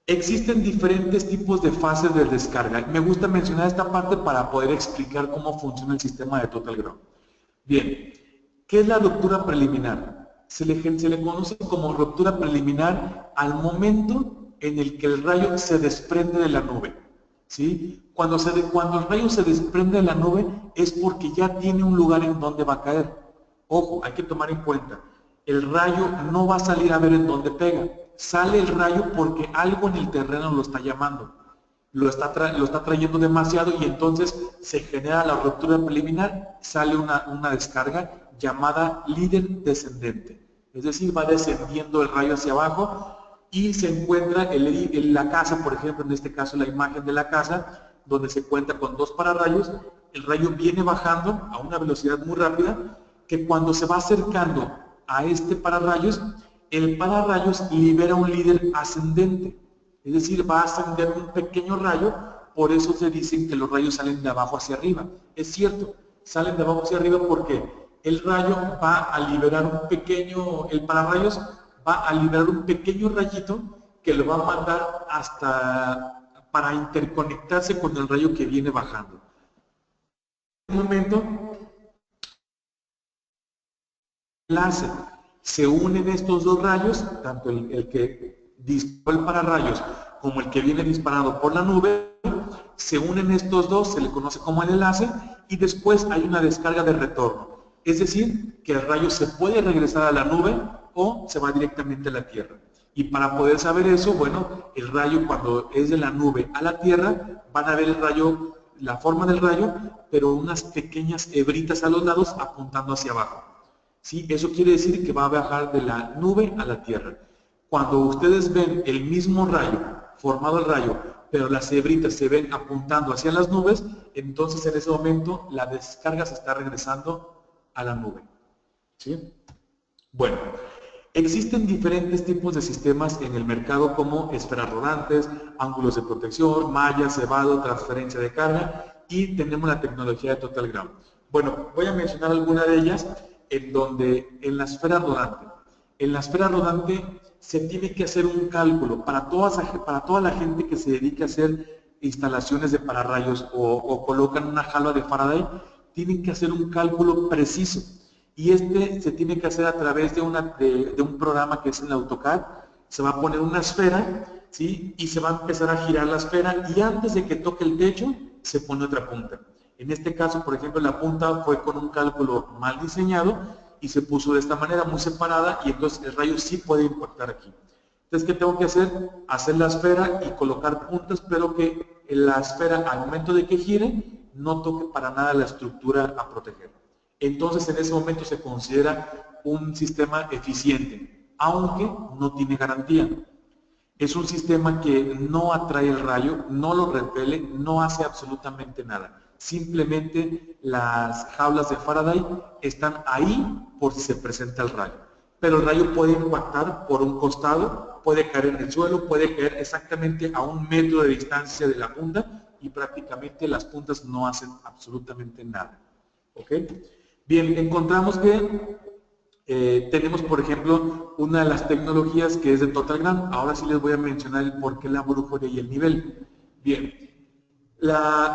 existen diferentes tipos de fases de descarga. Me gusta mencionar esta parte para poder explicar cómo funciona el sistema de Total Ground. Bien, ¿qué es la ruptura preliminar? Se le conoce como ruptura preliminar al momento en el que el rayo se desprende de la nube. ¿Sí? Cuando el rayo se desprende de la nube es porque ya tiene un lugar en donde va a caer. Ojo, hay que tomar en cuenta, el rayo no va a salir a ver en dónde pega. Sale el rayo porque algo en el terreno lo está llamando. Lo está trayendo demasiado y entonces se genera la ruptura preliminar, sale una descarga llamada líder descendente. Es decir, va descendiendo el rayo hacia abajo y se encuentra la casa, por ejemplo, en este caso la imagen de la casa, donde se cuenta con dos pararrayos. El rayo viene bajando a una velocidad muy rápida, que cuando se va acercando a este pararrayos, el pararrayos libera un líder ascendente, es decir, va a ascender un pequeño rayo. Por eso se dicen que los rayos salen de abajo hacia arriba. Es cierto, salen de abajo hacia arriba porque el rayo va a liberar un pequeño, el pararrayos va a liberar un pequeño rayito que lo va a mandar hasta para interconectarse con el rayo que viene bajando. En un momento, enlace, se unen estos dos rayos, tanto el que disparó el pararrayos como el que viene disparado por la nube, se unen estos dos, se le conoce como el enlace, y después hay una descarga de retorno. Es decir, que el rayo se puede regresar a la nube o se va directamente a la Tierra. Y para poder saber eso, bueno, el rayo cuando es de la nube a la Tierra, van a ver el rayo, la forma del rayo, pero unas pequeñas hebritas a los lados apuntando hacia abajo. ¿Sí? Eso quiere decir que va a bajar de la nube a la Tierra. Cuando ustedes ven el mismo rayo, formado el rayo, pero las hebritas se ven apuntando hacia las nubes, entonces en ese momento la descarga se está regresando a la nube. ¿Sí? Bueno, existen diferentes tipos de sistemas en el mercado como esferas rodantes, ángulos de protección, mallas, cebado, transferencia de carga, y tenemos la tecnología de Total Ground. Bueno, voy a mencionar alguna de ellas en donde en la esfera rodante. En la esfera rodante se tiene que hacer un cálculo para toda la gente que se dedica a hacer instalaciones de pararrayos o colocan una jaula de Faraday, tienen que hacer un cálculo preciso. Y este se tiene que hacer a través de un programa que es en el AutoCAD. Se va a poner una esfera, ¿sí? Y se va a empezar a girar la esfera, y antes de que toque el techo, se pone otra punta. En este caso, por ejemplo, la punta fue con un cálculo mal diseñado y se puso de esta manera, muy separada, y entonces el rayo sí puede impactar aquí. Entonces, ¿qué tengo que hacer? Hacer la esfera y colocar puntas, pero que la esfera, al momento de que gire, no toque para nada la estructura a proteger. Entonces, en ese momento se considera un sistema eficiente, aunque no tiene garantía. Es un sistema que no atrae el rayo, no lo repele, no hace absolutamente nada. Simplemente las jaulas de Faraday están ahí por si se presenta el rayo. Pero el rayo puede impactar por un costado, puede caer en el suelo, puede caer exactamente a 1 metro de distancia de la punta, y prácticamente las puntas no hacen absolutamente nada. ¿Ok? Bien, encontramos que tenemos, por ejemplo, una de las tecnologías que es de Total Ground. Ahora sí les voy a mencionar el por qué la brújula y el nivel. Bien,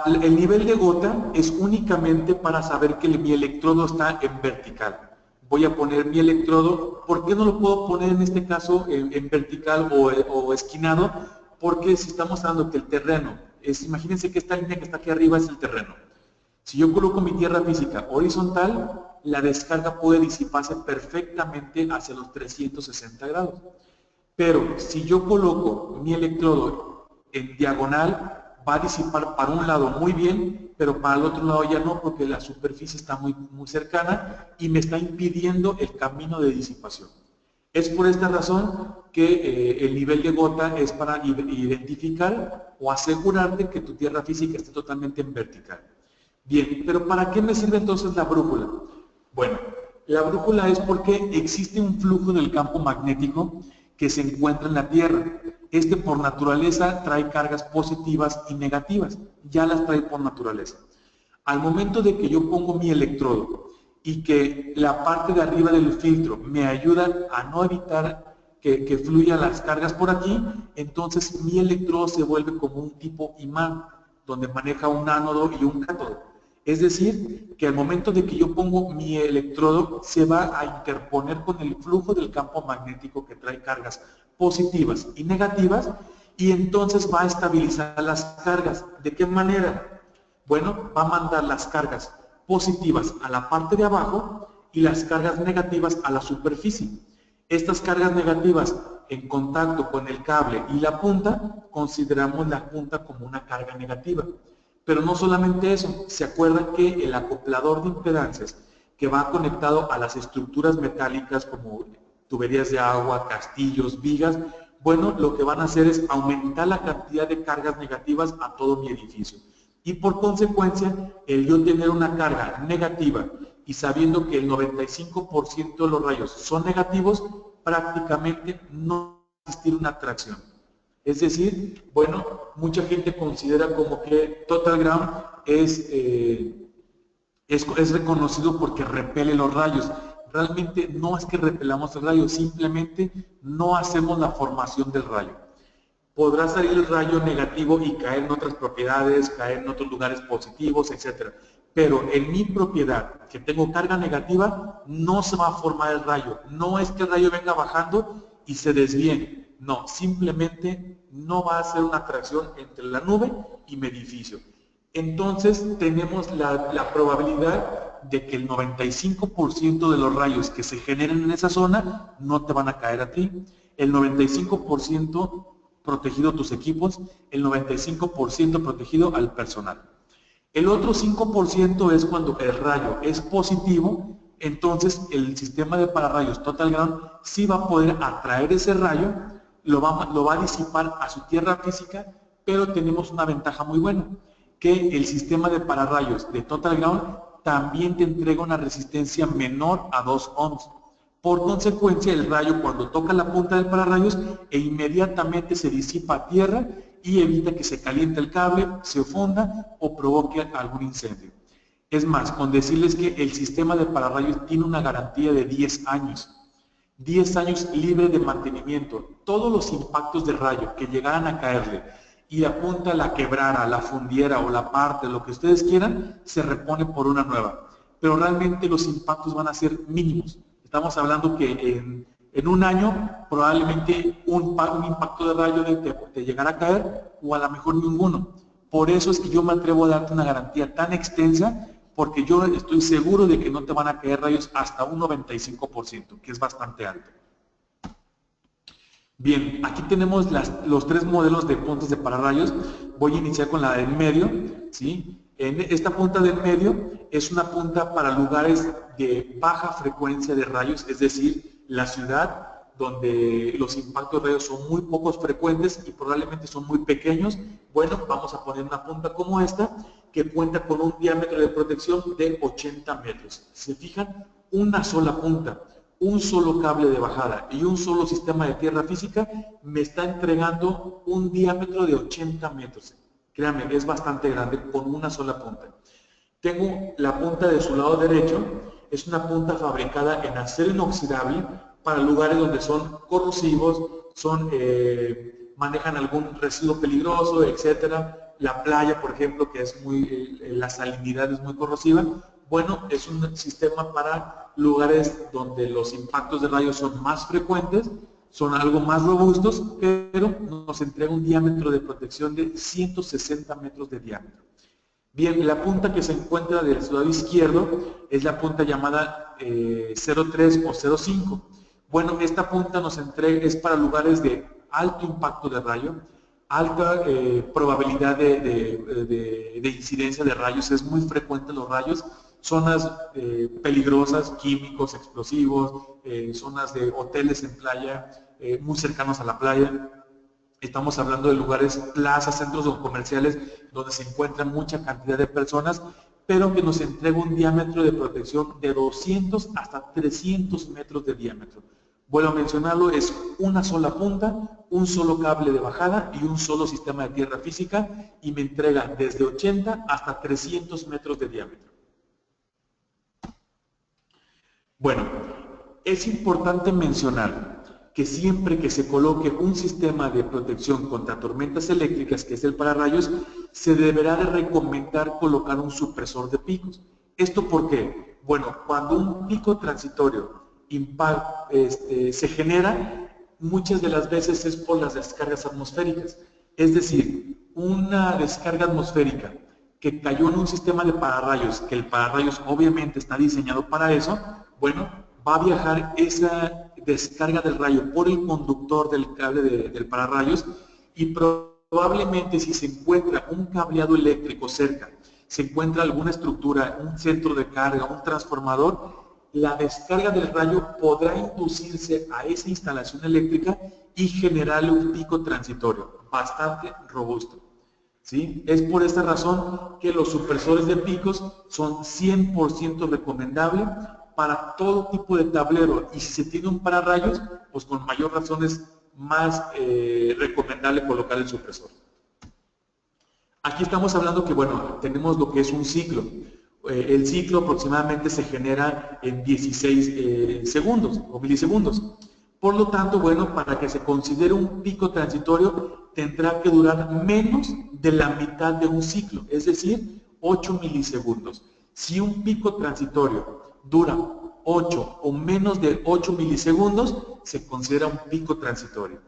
el nivel de gota es únicamente para saber que mi electrodo está en vertical. Voy a poner mi electrodo. ¿Por qué no lo puedo poner en este caso en vertical o esquinado? Porque si estamos hablando que el terreno, imagínense que esta línea que está aquí arriba es el terreno. Si yo coloco mi tierra física horizontal, la descarga puede disiparse perfectamente hacia los 360 grados. Pero si yo coloco mi electrodo en diagonal, va a disipar para un lado muy bien, pero para el otro lado ya no, porque la superficie está muy cercana y me está impidiendo el camino de disipación. Es por esta razón que el nivel de gota es para identificar o asegurarte que tu tierra física esté totalmente en vertical. Bien, pero ¿para qué me sirve entonces la brújula? Bueno, la brújula es porque existe un flujo del campo magnético que se encuentra en la Tierra. Este por naturaleza trae cargas positivas y negativas, ya las trae por naturaleza. Al momento de que yo pongo mi electrodo y que la parte de arriba del filtro me ayuda a no evitar que fluyan las cargas por aquí, entonces mi electrodo se vuelve como un tipo imán, donde maneja un ánodo y un cátodo. Es decir, que al momento de que yo pongo mi electrodo, se va a interponer con el flujo del campo magnético que trae cargas positivas y negativas, y entonces va a estabilizar las cargas. ¿De qué manera? Bueno, va a mandar las cargas positivas a la parte de abajo y las cargas negativas a la superficie. Estas cargas negativas en contacto con el cable y la punta, consideramos la punta como una carga negativa. Pero no solamente eso, se acuerdan que el acoplador de impedancias que va conectado a las estructuras metálicas como tuberías de agua, castillos, vigas, bueno, lo que van a hacer es aumentar la cantidad de cargas negativas a todo mi edificio. Y por consecuencia, el yo tener una carga negativa y sabiendo que el 95% de los rayos son negativos, prácticamente no va a existir una atracción. Es decir, bueno, mucha gente considera como que Total Ground es reconocido porque repele los rayos. Realmente no es que repelamos el rayo, simplemente no hacemos la formación del rayo. Podrá salir el rayo negativo y caer en otras propiedades, caer en otros lugares positivos, etc. Pero en mi propiedad, que tengo carga negativa, no se va a formar el rayo. No es que el rayo venga bajando y se desvíe. No, simplemente no va a ser una atracción entre la nube y mi edificio. Entonces tenemos la probabilidad de que el 95% de los rayos que se generen en esa zona no te van a caer a ti. El 95% protegido tus equipos, el 95% protegido al personal. El otro 5% es cuando el rayo es positivo, entonces el sistema de pararrayos Total Ground sí va a poder atraer ese rayo, lo va a disipar a su tierra física, pero tenemos una ventaja muy buena, que el sistema de pararrayos de Total Ground también te entrega una resistencia menor a 2 ohms. Por consecuencia, el rayo cuando toca la punta del pararrayos inmediatamente se disipa a tierra y evita que se caliente el cable, se funda o provoque algún incendio. Es más, con decirles que el sistema de pararrayos tiene una garantía de 10 años. 10 años libre de mantenimiento. Todos los impactos de rayo que llegaran a caerle y la punta la quebrara, la fundiera o la parte, lo que ustedes quieran, se repone por una nueva. Pero realmente los impactos van a ser mínimos. Estamos hablando que en un año probablemente un impacto de rayo te llegará a caer o a lo mejor ninguno. Por eso es que yo me atrevo a darte una garantía tan extensa, porque yo estoy seguro de que no te van a caer rayos hasta un 95%, que es bastante alto. Bien, aquí tenemos los 3 modelos de puntos de pararrayos. Voy a iniciar con la del medio, ¿sí? Esta punta del medio es una punta para lugares de baja frecuencia de rayos, es decir, la ciudad donde los impactos de rayos son muy pocos frecuentes y probablemente son muy pequeños. Bueno, vamos a poner una punta como esta que cuenta con un diámetro de protección de 80 metros. ¿Se fijan? Una sola punta, un solo cable de bajada y un solo sistema de tierra física me está entregando un diámetro de 80 metros. Créanme, es bastante grande con una sola punta. Tengo la punta de su lado derecho, es una punta fabricada en acero inoxidable para lugares donde son corrosivos, manejan algún residuo peligroso, etcétera. La playa, por ejemplo, que es la salinidad es muy corrosiva. Bueno, es un sistema para lugares donde los impactos de rayos son más frecuentes, son algo más robustos, pero nos entrega un diámetro de protección de 160 metros de diámetro. Bien, la punta que se encuentra del lado izquierdo es la punta llamada 03 o 05. Bueno, esta punta nos entrega, es para lugares de alto impacto de rayo, alta probabilidad de incidencia de rayos, es muy frecuente los rayos, zonas peligrosas, químicos, explosivos, zonas de hoteles en playa, muy cercanos a la playa. Estamos hablando de lugares, plazas, centros comerciales donde se encuentran mucha cantidad de personas, pero que nos entrega un diámetro de protección de 200 hasta 300 metros de diámetro. Vuelvo a mencionarlo, es una sola punta, un solo cable de bajada y un solo sistema de tierra física y me entrega desde 80 hasta 300 metros de diámetro. Bueno, es importante mencionar que siempre que se coloque un sistema de protección contra tormentas eléctricas, que es el pararrayos, se deberá de recomendar colocar un supresor de picos. ¿Esto por qué? Bueno, cuando un pico transitorio se genera, muchas de las veces es por las descargas atmosféricas. Es decir, una descarga atmosférica que cayó en un sistema de pararrayos, que el pararrayos obviamente está diseñado para eso, bueno, va a viajar esa descarga del rayo por el conductor del cable del pararrayos y probablemente si se encuentra un cableado eléctrico cerca, se encuentra alguna estructura, un centro de carga, un transformador, la descarga del rayo podrá inducirse a esa instalación eléctrica y generarle un pico transitorio bastante robusto. ¿Sí? Es por esta razón que los supresores de picos son 100% recomendables para todo tipo de tablero, y si se tiene un pararrayos, pues con mayor razón es más recomendable colocar el supresor. Aquí estamos hablando que, bueno, tenemos lo que es un ciclo. El ciclo aproximadamente se genera en 16 segundos o milisegundos. Por lo tanto, bueno, para que se considere un pico transitorio, tendrá que durar menos de la mitad de un ciclo, es decir, 8 milisegundos. Si un pico transitorio dura 8 o menos de 8 milisegundos, se considera un pico transitorio.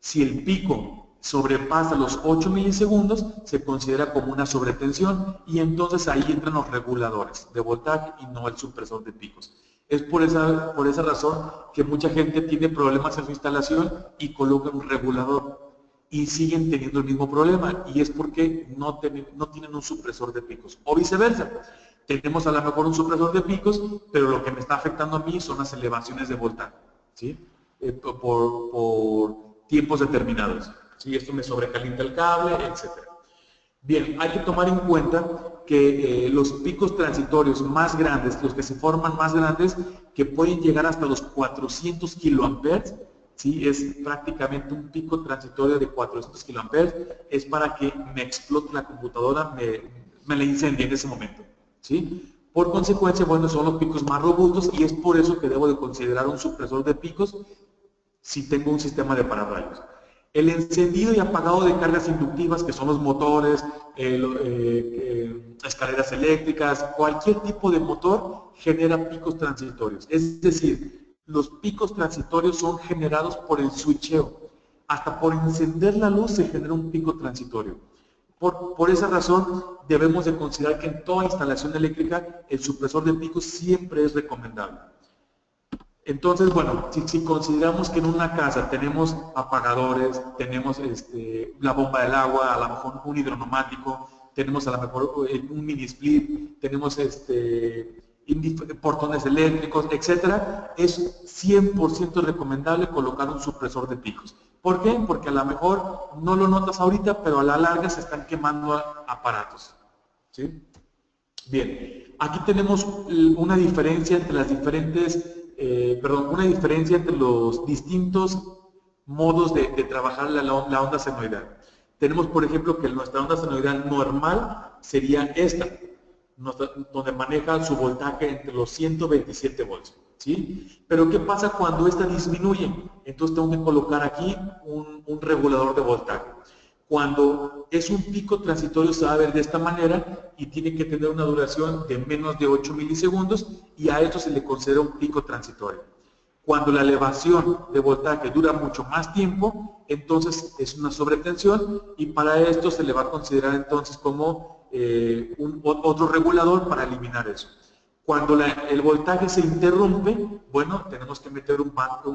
Si el pico sobrepasa los 8 milisegundos, se considera como una sobretensión, y entonces ahí entran los reguladores de voltaje y no el supresor de picos. Es por esa razón que mucha gente tiene problemas en su instalación y coloca un regulador y siguen teniendo el mismo problema, y es porque no tienen un supresor de picos, o viceversa. Tenemos a lo mejor un supresor de picos, pero lo que me está afectando a mí son las elevaciones de voltaje, ¿sí? Por tiempos determinados. ¿Sí? Esto me sobrecalienta el cable, etc. Bien, hay que tomar en cuenta que los picos transitorios más grandes, los que se forman más grandes, que pueden llegar hasta los 400 kiloamperes, ¿sí? Es prácticamente un pico transitorio de 400 kiloamperes, es para que me explote la computadora, me la incendie en ese momento, ¿sí? Por consecuencia, bueno, son los picos más robustos, y es por eso que debo de considerar un supresor de picos si tengo un sistema de pararrayos. El encendido y apagado de cargas inductivas, que son los motores, escaleras eléctricas, cualquier tipo de motor genera picos transitorios. Es decir, los picos transitorios son generados por el switcheo. Hasta por encender la luz se genera un pico transitorio. Por esa razón, debemos de considerar que en toda instalación eléctrica el supresor de picos siempre es recomendable. Entonces, bueno, si consideramos que en una casa tenemos apagadores, tenemos la bomba del agua, a lo mejor un hidroneumático, tenemos a lo mejor un mini split, tenemos portones eléctricos, etcétera, es 100% recomendable colocar un supresor de picos. ¿Por qué? Porque a lo mejor no lo notas ahorita, pero a la larga se están quemando aparatos, ¿sí? Bien, aquí tenemos una diferencia entre las diferentes una diferencia entre los distintos modos de trabajar la onda senoidal. Tenemos, por ejemplo, que nuestra onda senoidal normal sería esta, donde maneja su voltaje entre los 127 volts. ¿Sí? Pero ¿qué pasa cuando esta disminuye? Entonces tengo que colocar aquí un regulador de voltaje. Cuando es un pico transitorio se va a ver de esta manera y tiene que tener una duración de menos de 8 milisegundos, y a esto se le considera un pico transitorio. Cuando la elevación de voltaje dura mucho más tiempo, entonces es una sobretensión, y para esto se le va a considerar entonces como otro regulador para eliminar eso. Cuando el voltaje se interrumpe, bueno, tenemos que meter un banco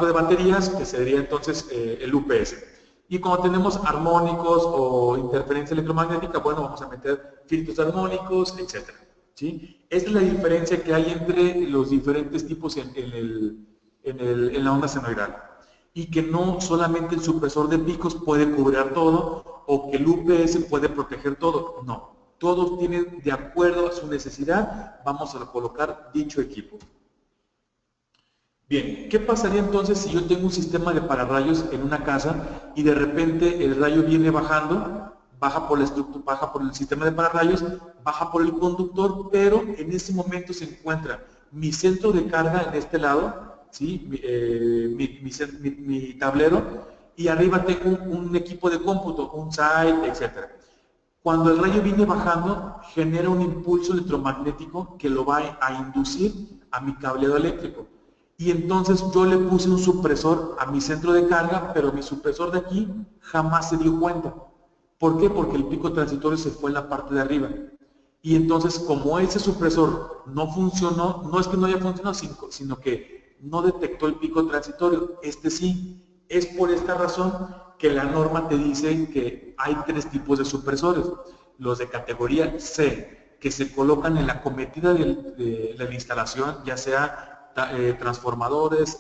de baterías, que sería entonces el UPS. Y cuando tenemos armónicos o interferencia electromagnética, bueno, vamos a meter filtros armónicos, etc. ¿Sí? Esta es la diferencia que hay entre los diferentes tipos en la onda senoidal. Y que no solamente el supresor de picos puede cubrir todo, o que el UPS puede proteger todo. No, todos tienen, de acuerdo a su necesidad, vamos a colocar dicho equipo. Bien, ¿qué pasaría entonces si yo tengo un sistema de pararrayos en una casa y de repente el rayo viene bajando, baja por el sistema de pararrayos, baja por el conductor, pero en ese momento se encuentra mi centro de carga en este lado, ¿sí? mi tablero, y arriba tengo un equipo de cómputo, un site, etc. Cuando el rayo viene bajando, genera un impulso electromagnético que lo va a inducir a mi cableado eléctrico. Y entonces yo le puse un supresor a mi centro de carga, pero mi supresor de aquí jamás se dio cuenta. ¿Por qué? Porque el pico transitorio se fue en la parte de arriba. Y entonces, como ese supresor no funcionó, no es que no haya funcionado, sino que no detectó el pico transitorio. Este sí. Es por esta razón que la norma te dice que hay 3 tipos de supresores. Los de categoría C, que se colocan en la cometida de la instalación, ya sea transformadores,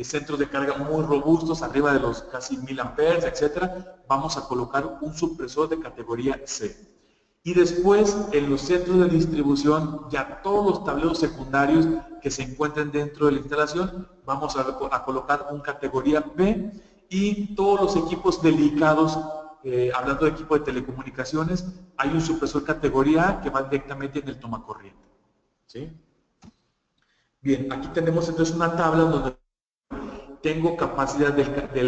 centros de carga muy robustos, arriba de los casi 1000 amperes, etcétera. Vamos a colocar un supresor de categoría C. Y después, en los centros de distribución, ya todos los tableros secundarios que se encuentren dentro de la instalación, vamos a colocar un categoría B, y todos los equipos delicados, hablando de equipo de telecomunicaciones, hay un supresor categoría A que va directamente en el tomacorriente. ¿Sí? Bien, aquí tenemos entonces una tabla donde tengo capacidad de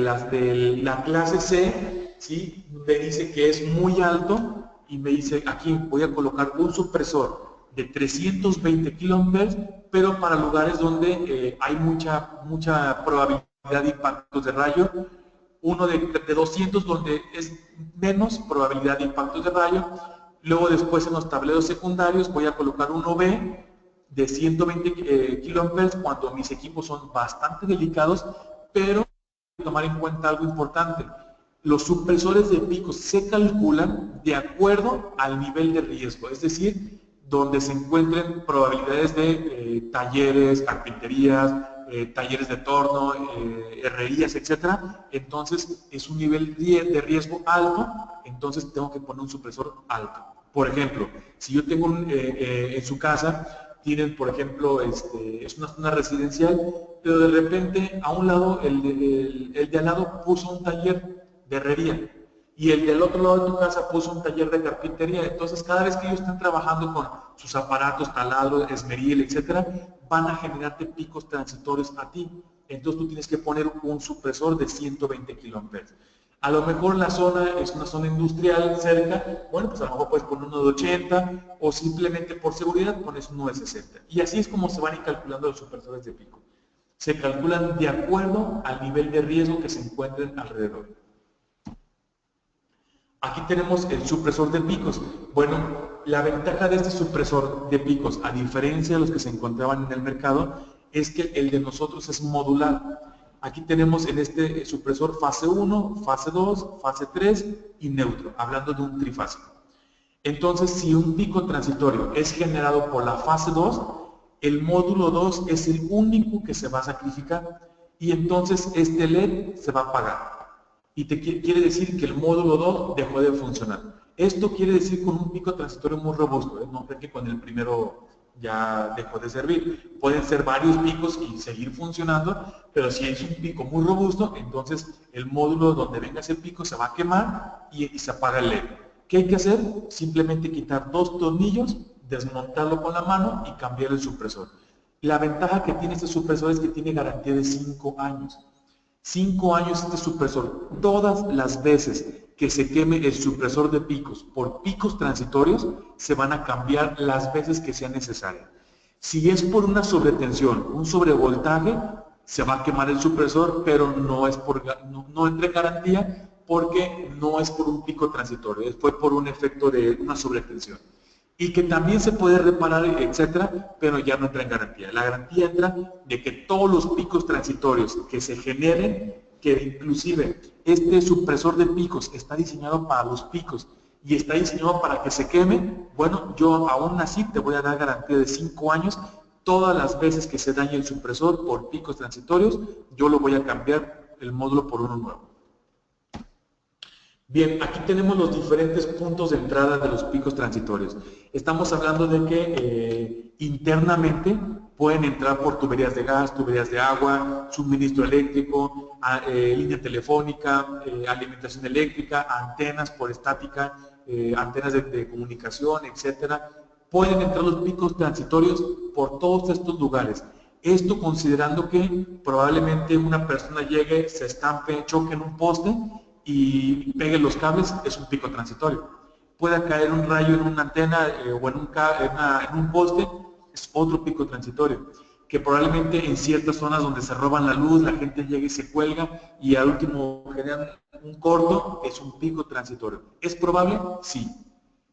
la clase C, ¿sí? Me dice que es muy alto, y me dice aquí voy a colocar un supresor de 320 kiloamperes, pero para lugares donde hay mucha probabilidad de impactos de rayo, uno de 200 donde es menos probabilidad de impactos de rayo. Luego después en los tableros secundarios voy a colocar uno B de 120 kiloamperes cuando mis equipos son bastante delicados, pero hay que tomar en cuenta algo importante. Los supresores de picos se calculan de acuerdo al nivel de riesgo, es decir, donde se encuentren probabilidades de talleres, carpinterías, talleres de torno, herrerías, etcétera. Entonces es un nivel de riesgo alto, entonces tengo que poner un supresor alto. Por ejemplo, si yo tengo en su casa, tienen, por ejemplo, es una zona residencial, pero de repente a un lado, el de al lado puso un taller de herrería, y el del otro lado de tu casa puso un taller de carpintería. Entonces, cada vez que ellos estén trabajando con sus aparatos, taladro, esmeril, etcétera, van a generarte picos transitorios a ti. Entonces, tú tienes que poner un supresor de 120 kiloamperes. A lo mejor la zona es una zona industrial cerca, bueno, pues a lo mejor puedes poner uno de 80, o simplemente por seguridad pones uno de 60. Y así es como se van a ir calculando los supresores de pico. Se calculan de acuerdo al nivel de riesgo que se encuentren alrededor. Aquí tenemos el supresor de picos. Bueno, la ventaja de este supresor de picos, a diferencia de los que se encontraban en el mercado, es que el de nosotros es modular. Aquí tenemos en este supresor fase 1, fase 2, fase 3 y neutro, hablando de un trifásico. Entonces, si un pico transitorio es generado por la fase 2, el módulo 2 es el único que se va a sacrificar, y entonces este LED se va a apagar. Y quiere decir que el módulo 2 dejó de funcionar. Esto quiere decir con un pico transitorio muy robusto, no creo que con el primero ya dejó de servir. Pueden ser varios picos y seguir funcionando, pero si es un pico muy robusto, entonces el módulo donde venga ese pico se va a quemar y se apaga el LED. ¿Qué hay que hacer? Simplemente quitar 2 tornillos, desmontarlo con la mano y cambiar el supresor. La ventaja que tiene este supresor es que tiene garantía de 5 años. 5 años este supresor. Todas las veces que se queme el supresor de picos por picos transitorios, se van a cambiar las veces que sea necesaria. Si es por una sobretensión, un sobrevoltaje, se va a quemar el supresor, pero no entra en garantía porque no es por un pico transitorio, fue por un efecto de una sobretensión. Y que también se puede reparar, etcétera, pero ya no entra en garantía. La garantía entra de que todos los picos transitorios que se generen, que inclusive este supresor de picos está diseñado para los picos y está diseñado para que se queme, bueno, yo aún así te voy a dar garantía de 5 años. Todas las veces que se dañe el supresor por picos transitorios, yo lo voy a cambiar el módulo por uno nuevo. Bien, aquí tenemos los diferentes puntos de entrada de los picos transitorios. Estamos hablando de que internamente pueden entrar por tuberías de gas, tuberías de agua, suministro eléctrico, línea telefónica, alimentación eléctrica, antenas por estática, antenas de comunicación, etcétera. Pueden entrar los picos transitorios por todos estos lugares. Esto considerando que probablemente una persona llegue, se estampe, choque en un poste y pegue los cables, es un pico transitorio. Puede caer un rayo en una antena o en un poste, es otro pico transitorio. Que probablemente en ciertas zonas donde se roban la luz, la gente llega y se cuelga y al último generan un corto, es un pico transitorio. ¿Es probable? Sí.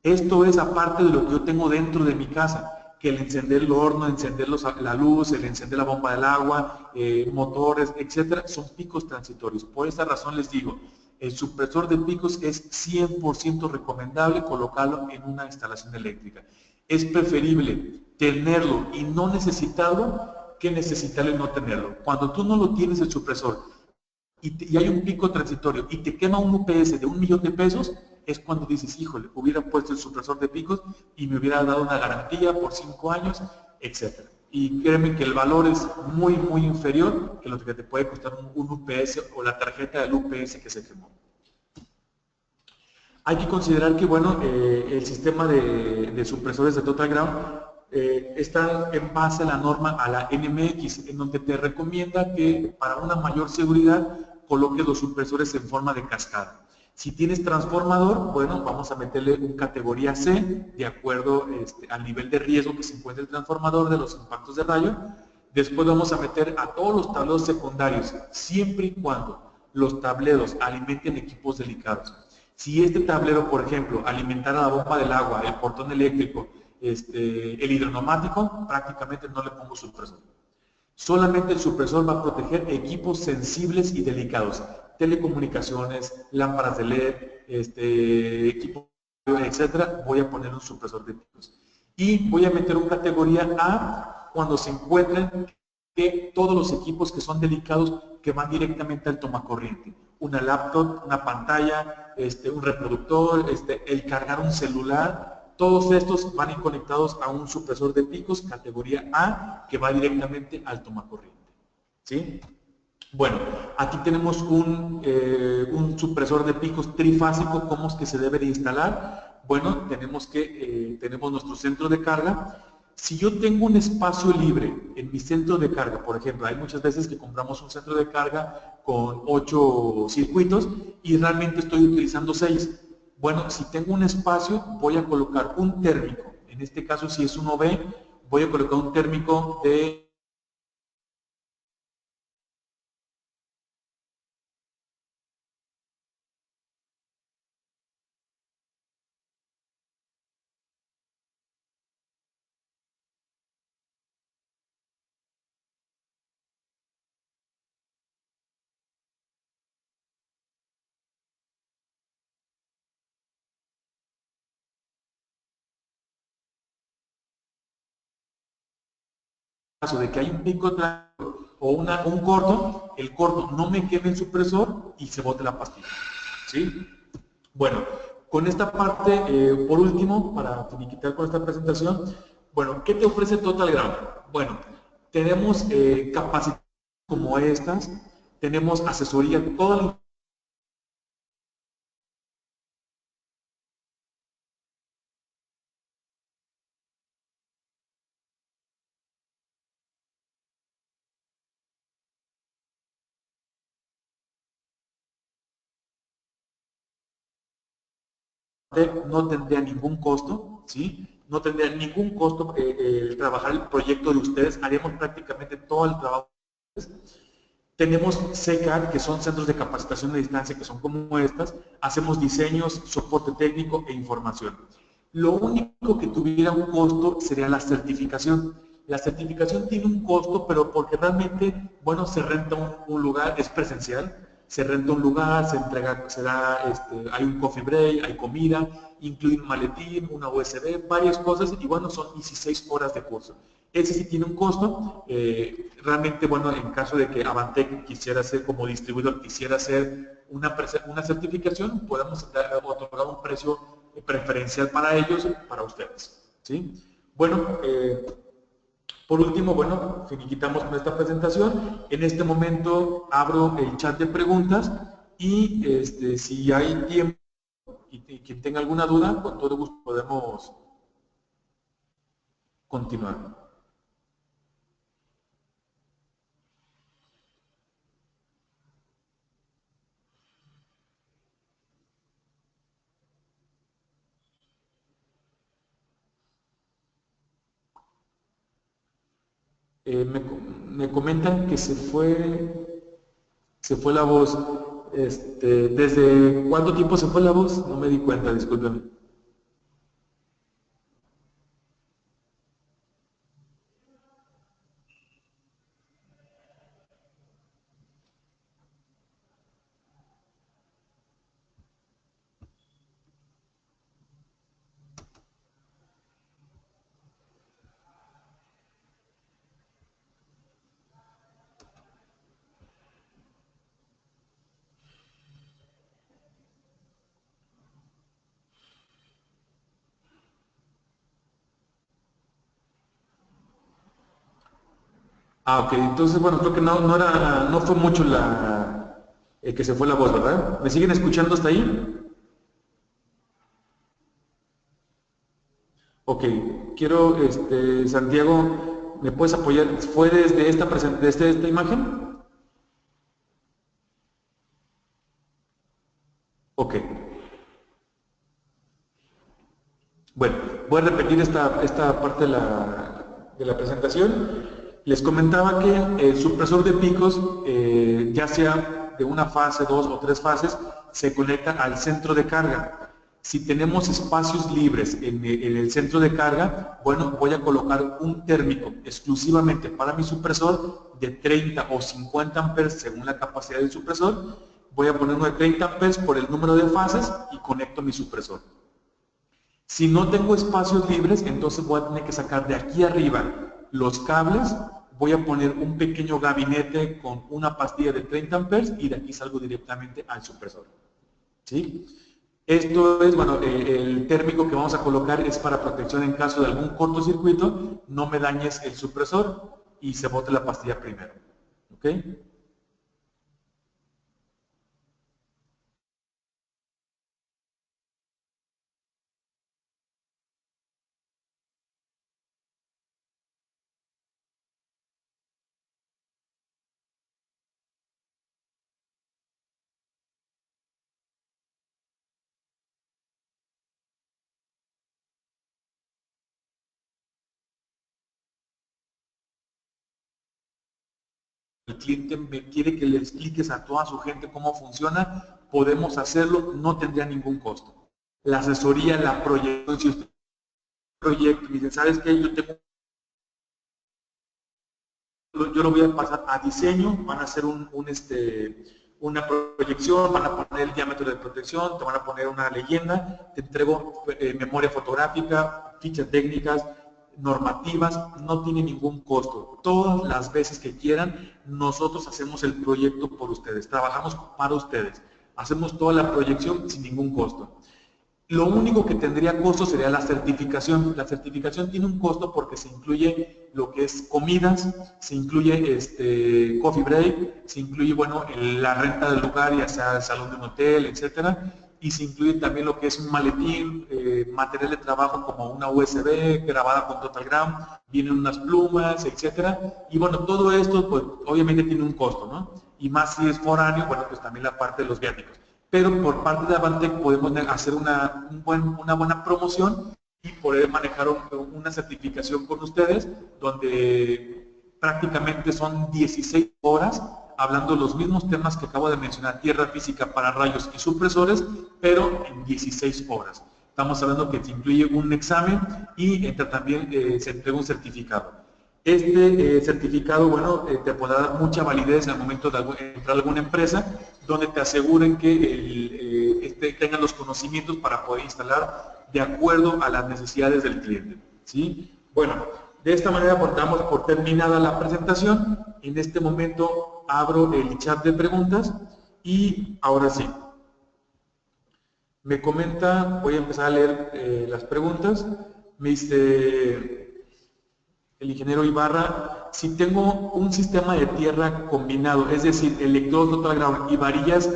Esto es aparte de lo que yo tengo dentro de mi casa, que el encender el horno, encender la luz, el encender la bomba del agua, motores, etcétera, son picos transitorios. Por esa razón les digo, el supresor de picos es 100% recomendable colocarlo en una instalación eléctrica. Es preferible tenerlo y no necesitarlo que necesitarlo y no tenerlo. Cuando tú no lo tienes el supresor y hay un pico transitorio y te quema un UPS de 1.000.000 de pesos, es cuando dices, híjole, hubiera puesto el supresor de picos y me hubiera dado una garantía por 5 años, etcétera. Y créeme que el valor es muy, muy inferior que lo que te puede costar un UPS o la tarjeta del UPS que se quemó. Hay que considerar que, bueno, el sistema de supresores de Total Ground está en base a la norma, a la NMX, en donde te recomienda que para una mayor seguridad coloques los supresores en forma de cascada. Si tienes transformador, bueno, vamos a meterle un categoría C, de acuerdo al nivel de riesgo que se encuentra el transformador de los impactos de rayo. Después vamos a meter a todos los tableros secundarios, siempre y cuando los tableros alimenten equipos delicados. Si este tablero, por ejemplo, alimentara la bomba del agua, el portón eléctrico, el hidroneumático, prácticamente no le pongo supresor. Solamente el supresor va a proteger equipos sensibles y delicados, telecomunicaciones, lámparas de LED, equipos, etcétera. Voy a poner un supresor de picos. Y voy a meter una categoría A cuando se encuentren que todos los equipos que son delicados que van directamente al tomacorriente. Una laptop, una pantalla, un reproductor, el cargar un celular, todos estos van a ir conectados a un supresor de picos categoría A que va directamente al tomacorriente. ¿Sí? Bueno, aquí tenemos un supresor de picos trifásico. ¿Cómo es que se debe de instalar? Bueno, tenemos nuestro centro de carga. Si yo tengo un espacio libre en mi centro de carga, por ejemplo, hay muchas veces que compramos un centro de carga con 8 circuitos y realmente estoy utilizando 6. Bueno, si tengo un espacio, voy a colocar un térmico. En este caso, si es un OB, voy a colocar un térmico de caso de que hay un pico o un corto, el corto no me queme el supresor y se bote la pastilla. ¿Sí? Bueno, con esta parte, por último, para finiquitar con esta presentación, bueno, ¿qué te ofrece Total Ground? Bueno, tenemos capacidades como estas, tenemos asesoría, toda la no tendría ningún costo, ¿sí? No tendría ningún costo el trabajar el proyecto de ustedes, haríamos prácticamente todo el trabajo. Tenemos CECAR, que son centros de capacitación a distancia, que son como estas, hacemos diseños, soporte técnico e información. Lo único que tuviera un costo sería la certificación. La certificación tiene un costo, pero porque realmente, bueno, se renta un lugar, es presencial, se renta un lugar, se entrega, hay un coffee break, hay comida, incluye un maletín, una USB, varias cosas, y bueno, son 16 horas de curso. Ese sí tiene un costo. Realmente, bueno, en caso de que Avantec quisiera hacer como distribuidor, quisiera hacer una certificación, podemos otorgar un precio preferencial para ellos, para ustedes. ¿Sí? Bueno, por último, bueno, finiquitamos con esta presentación. En este momento abro el chat de preguntas y si hay tiempo y quien tenga alguna duda, con todo gusto podemos continuar. Me comentan que se fue la voz. ¿Desde cuánto tiempo se fue la voz? No me di cuenta, discúlpeme. Ah, ok, entonces, bueno, creo que no fue mucho el que se fue la voz, ¿verdad? ¿Me siguen escuchando hasta ahí? Ok, quiero, Santiago, ¿me puedes apoyar? ¿Fue desde desde esta imagen? Ok. Bueno, voy a repetir esta parte de la presentación. Les comentaba que el supresor de picos, ya sea de una fase, dos o tres fases, se conecta al centro de carga. Si tenemos espacios libres en el centro de carga, bueno, voy a colocar un térmico exclusivamente para mi supresor de 30 o 50 amperes según la capacidad del supresor. Voy a poner uno de 30 amperes por el número de fases y conecto mi supresor. Si no tengo espacios libres, entonces voy a tener que sacar de aquí arriba los cables, voy a poner un pequeño gabinete con una pastilla de 30 amperes y de aquí salgo directamente al supresor. ¿Sí? Esto es, bueno, el térmico que vamos a colocar es para protección en caso de algún cortocircuito, no me dañes el supresor y se bote la pastilla primero. ¿Ok? El cliente me quiere que le expliques a toda su gente cómo funciona, podemos hacerlo, no tendría ningún costo. La asesoría, la proyección, si usted proyecto, me dicen, ¿sabes qué? Yo lo voy a pasar a diseño, van a hacer una proyección, van a poner el diámetro de protección, te van a poner una leyenda, te entrego memoria fotográfica, fichas técnicas, normativas, no tiene ningún costo. Todas las veces que quieran, nosotros hacemos el proyecto por ustedes, trabajamos para ustedes, hacemos toda la proyección sin ningún costo. Lo único que tendría costo sería la certificación. La certificación tiene un costo porque se incluye lo que es comidas, se incluye coffee break, se incluye bueno, la renta del lugar, ya sea el salón de un hotel, etcétera, y se incluye también lo que es un maletín, material de trabajo como una USB grabada con Totalgram, vienen unas plumas, etcétera, y bueno, todo esto pues obviamente tiene un costo, ¿no? Y más si es foráneo, bueno, pues también la parte de los viáticos, pero por parte de Avantec podemos hacer una buena promoción y poder manejar una certificación con ustedes donde prácticamente son 16 horas hablando los mismos temas que acabo de mencionar, tierra física para rayos y supresores, pero en 16 horas. Estamos hablando que se incluye un examen y entra también se entrega un certificado. Este certificado, bueno, te podrá dar mucha validez al momento de entrar a alguna empresa, donde te aseguren que tengan los conocimientos para poder instalar de acuerdo a las necesidades del cliente. ¿Sí? Bueno, de esta manera pues, damos por terminada la presentación. En este momento abro el chat de preguntas y ahora sí, me comenta, voy a empezar a leer las preguntas. Me dice el ingeniero Ibarra, si tengo un sistema de tierra combinado, es decir, electrodos total ground y varillas,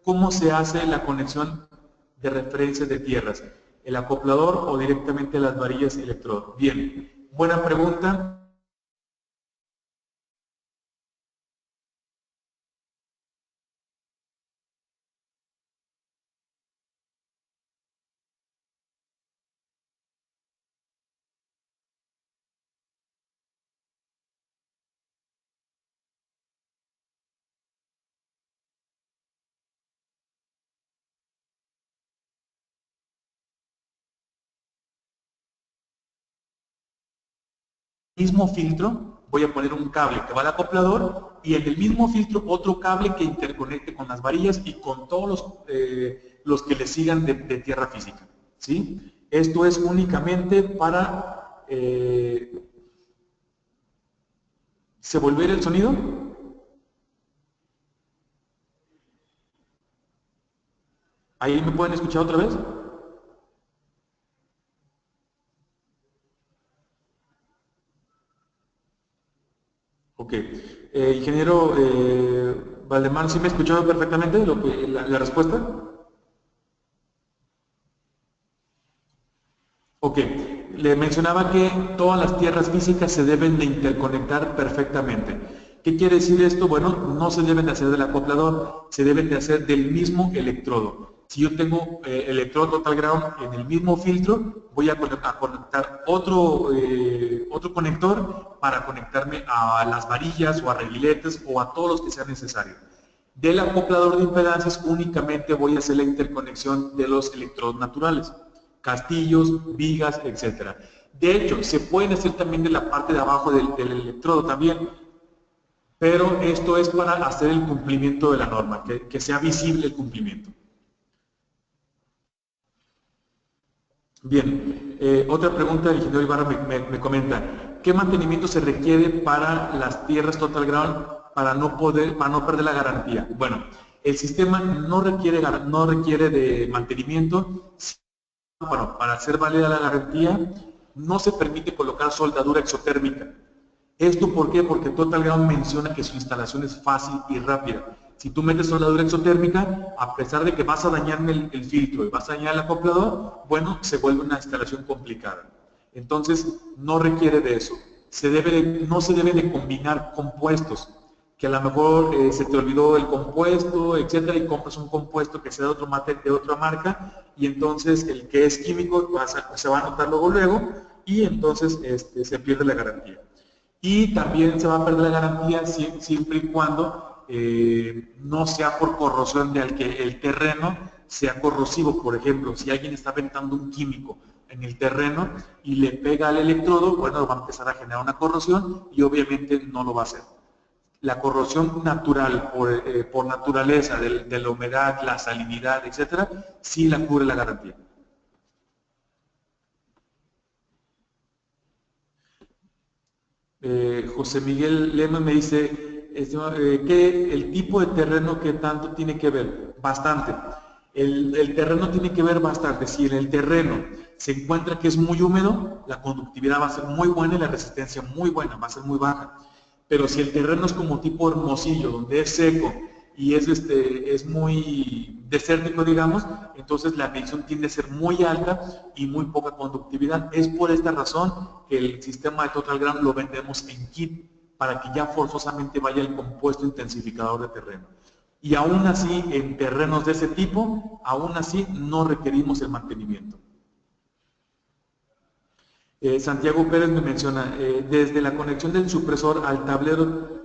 ¿cómo se hace la conexión de referencia de tierras? ¿El acoplador o directamente las varillas y electrodos? Bien, buena pregunta. Mismo filtro, voy a poner un cable que va al acoplador y en el mismo filtro otro cable que interconecte con las varillas y con todos los que le sigan de tierra física. ¿Sí? Esto es únicamente para... ¿se volvió el sonido? ¿Ahí me pueden escuchar otra vez? Ok. Ingeniero Valdemar, ¿sí me ha escuchado perfectamente la respuesta? Ok, le mencionaba que todas las tierras físicas se deben de interconectar perfectamente. ¿Qué quiere decir esto? Bueno, no se deben de hacer del acoplador, se deben de hacer del mismo electrodo. Si yo tengo electrodo total ground en el mismo filtro, voy a conectar otro conector para conectarme a las varillas o a reguiletes o a todos los que sea necesario. Del acoplador de impedancias únicamente voy a hacer la interconexión de los electrodos naturales, castillos, vigas, etcétera. De hecho, se pueden hacer también de la parte de abajo del electrodo también, pero esto es para hacer el cumplimiento de la norma, que sea visible el cumplimiento. Bien, otra pregunta, el ingeniero Ibarra me comenta, ¿qué mantenimiento se requiere para las tierras total ground para no perder la garantía? Bueno, el sistema no requiere de mantenimiento. Bueno, para hacer válida la garantía, no se permite colocar soldadura exotérmica. ¿Esto por qué? Porque Total Ground menciona que su instalación es fácil y rápida. Si tú metes soldadura exotérmica, a pesar de que vas a dañar el filtro y vas a dañar el acoplador, bueno, se vuelve una instalación complicada. Entonces, no requiere de eso. No se debe de combinar compuestos, que a lo mejor se te olvidó el compuesto, etcétera, y compras un compuesto que sea de otra marca, y entonces el que es químico se va a notar luego, y entonces se pierde la garantía. Y también se va a perder la garantía siempre y cuando no sea por corrosión de que el terreno sea corrosivo. Por ejemplo, si alguien está aventando un químico en el terreno y le pega al electrodo, bueno, va a empezar a generar una corrosión y obviamente no lo va a hacer. La corrosión natural, por naturaleza, de la humedad, la salinidad, etcétera, sí la cubre la garantía. José Miguel Lema me dice, ¿qué el tipo de terreno que tanto tiene que ver? Bastante. El terreno tiene que ver bastante. Si en el terreno se encuentra que es muy húmedo, la conductividad va a ser muy buena y la resistencia muy buena, va a ser muy baja. Pero si el terreno es como tipo Hermosillo, donde es seco y es muy desértico, digamos, entonces la medición tiende a ser muy alta y muy poca conductividad. Es por esta razón que el sistema de Total Ground lo vendemos en kit para que ya forzosamente vaya el compuesto intensificador de terreno. Y aún así, en terrenos de ese tipo, aún así no requerimos el mantenimiento. Santiago Pérez me menciona, desde la conexión del supresor al tablero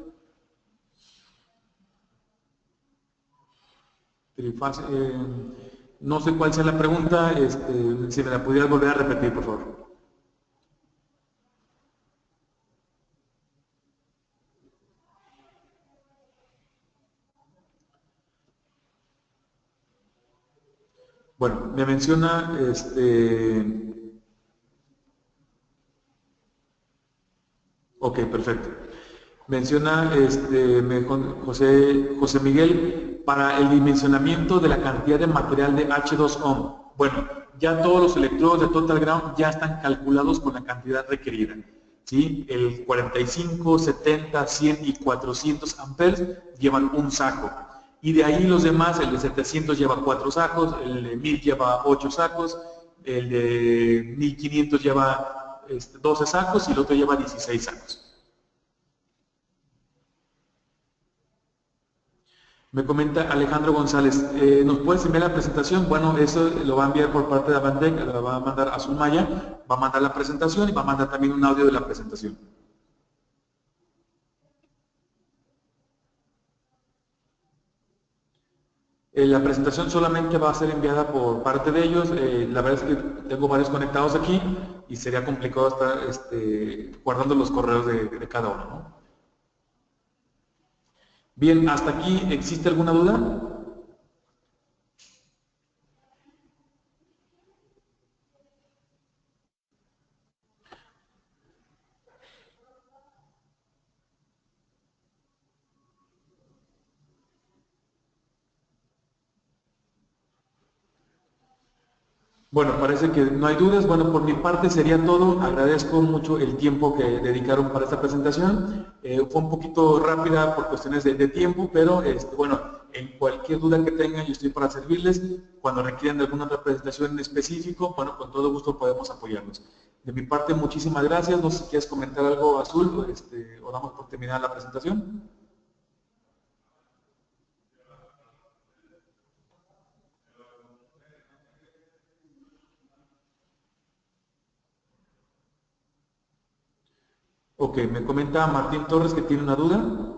trifase, no sé cuál sea la pregunta, si me la pudieras volver a repetir, por favor. Bueno, me menciona, ok, perfecto. Menciona José Miguel para el dimensionamiento de la cantidad de material de H2O. Bueno, ya todos los electrodos de Total Ground ya están calculados con la cantidad requerida. ¿Sí? El 45, 70, 100 y 400 amperes llevan un saco. Y de ahí los demás, el de 700 lleva 4 sacos, el de 1000 lleva 8 sacos, el de 1500 lleva 12 sacos y el otro lleva 16 sacos. Me comenta Alejandro González, ¿nos puedes enviar la presentación? Bueno, eso lo va a enviar por parte de Avantec, lo va a mandar a Zulmaya, va a mandar la presentación y va a mandar también un audio de la presentación. La presentación solamente va a ser enviada por parte de ellos, la verdad es que tengo varios conectados aquí y sería complicado estar guardando los correos de cada uno, ¿no? Bien, hasta aquí, ¿existe alguna duda? Bueno, parece que no hay dudas. Bueno, por mi parte sería todo. Agradezco mucho el tiempo que dedicaron para esta presentación. Fue un poquito rápida por cuestiones de tiempo, pero bueno, en cualquier duda que tengan, yo estoy para servirles. Cuando requieran de alguna otra presentación en específico, bueno, con todo gusto podemos apoyarnos. De mi parte, muchísimas gracias. No sé si quieres comentar algo, Azul, o damos por terminada la presentación. Ok, me comenta Martín Torres que tiene una duda.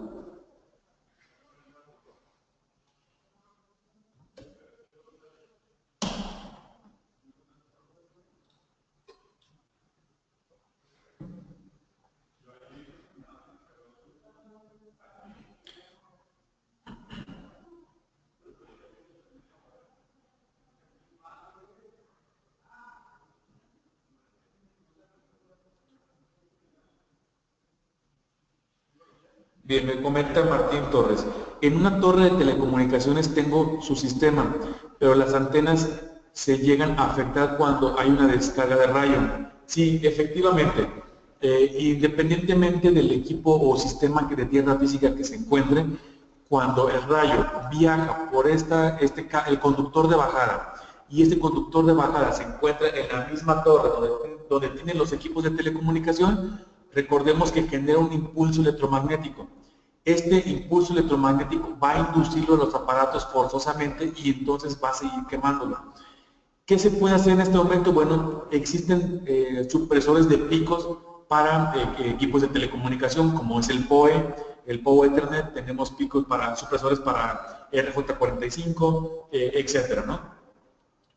Bien, me comenta Martín Torres. En una torre de telecomunicaciones tengo su sistema, pero las antenas se llegan a afectar cuando hay una descarga de rayo. Sí, efectivamente, independientemente del equipo o sistema de tierra física que se encuentre, cuando el rayo viaja por el conductor de bajada y este conductor de bajada se encuentra en la misma torre donde tienen los equipos de telecomunicación, recordemos que genera un impulso electromagnético. Este impulso electromagnético va a inducirlo a los aparatos forzosamente y entonces va a seguir quemándolo. ¿Qué se puede hacer en este momento? Bueno, existen supresores de picos para equipos de telecomunicación, como es el PoE Ethernet, tenemos picos para supresores para RJ45, etcétera, ¿no?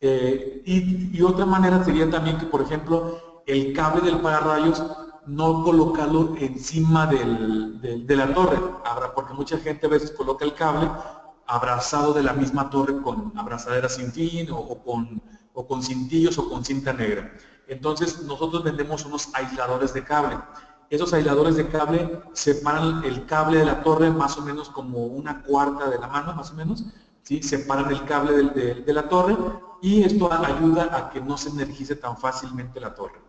Y otra manera sería también que, por ejemplo, el cable del pararrayos no colocarlo encima de la torre, porque mucha gente a veces coloca el cable abrazado de la misma torre con abrazadera sin fin o con cintillos o con cinta negra. Entonces nosotros vendemos unos aisladores de cable. Esos aisladores de cable separan el cable de la torre más o menos como una cuarta de la mano, más o menos, ¿sí? Separan el cable de la torre y esto ayuda a que no se energice tan fácilmente la torre.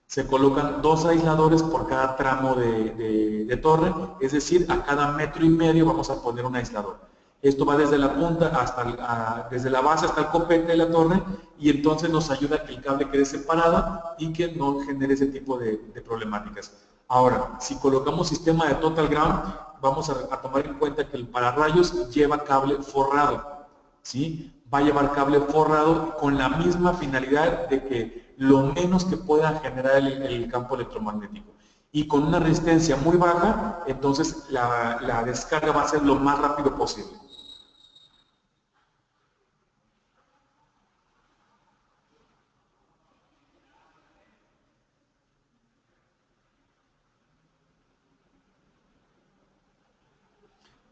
Se colocan dos aisladores por cada tramo de torre, es decir, a cada metro y medio vamos a poner un aislador. Esto va desde la punta desde la base hasta el copete de la torre y entonces nos ayuda a que el cable quede separado y que no genere ese tipo de problemáticas. Ahora, si colocamos sistema de Total Ground, vamos a tomar en cuenta que el pararrayos lleva cable forrado. ¿Sí? Va a llevar cable forrado con la misma finalidad de que lo menos que pueda generar el campo electromagnético. Y con una resistencia muy baja, entonces la descarga va a ser lo más rápido posible.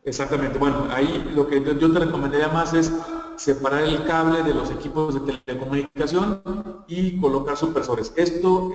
Exactamente. Bueno, ahí lo que yo te recomendaría más es separar el cable de los equipos de telecomunicación y colocar supresores. Esto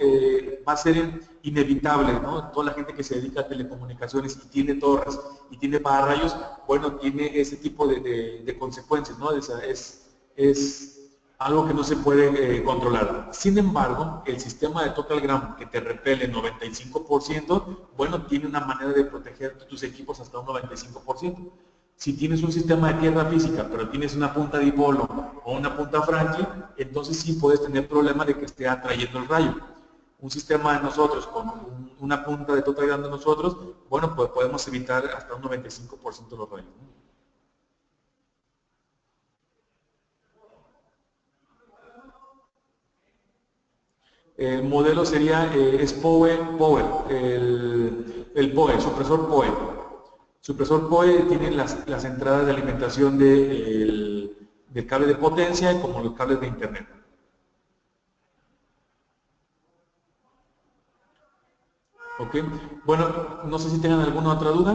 va a ser inevitable, ¿no? Toda la gente que se dedica a telecomunicaciones y tiene torres y tiene pararrayos, bueno, tiene ese tipo de consecuencias, ¿no? Es algo que no se puede controlar. Sin embargo, el sistema de Total Ground que te repele 95%, bueno, tiene una manera de proteger tus equipos hasta un 95%. Si tienes un sistema de tierra física, pero tienes una punta dipolo o una punta Franklin, entonces sí puedes tener problema de que esté atrayendo el rayo. Un sistema de nosotros con una punta de Total Ground de nosotros, bueno, pues podemos evitar hasta un 95% de los rayos, ¿no? El modelo sería es Power, el PoE, supresor PoE. Supresor PoE tiene las entradas de alimentación del cable de potencia como los cables de internet. ¿Ok? Bueno, no sé si tengan alguna otra duda.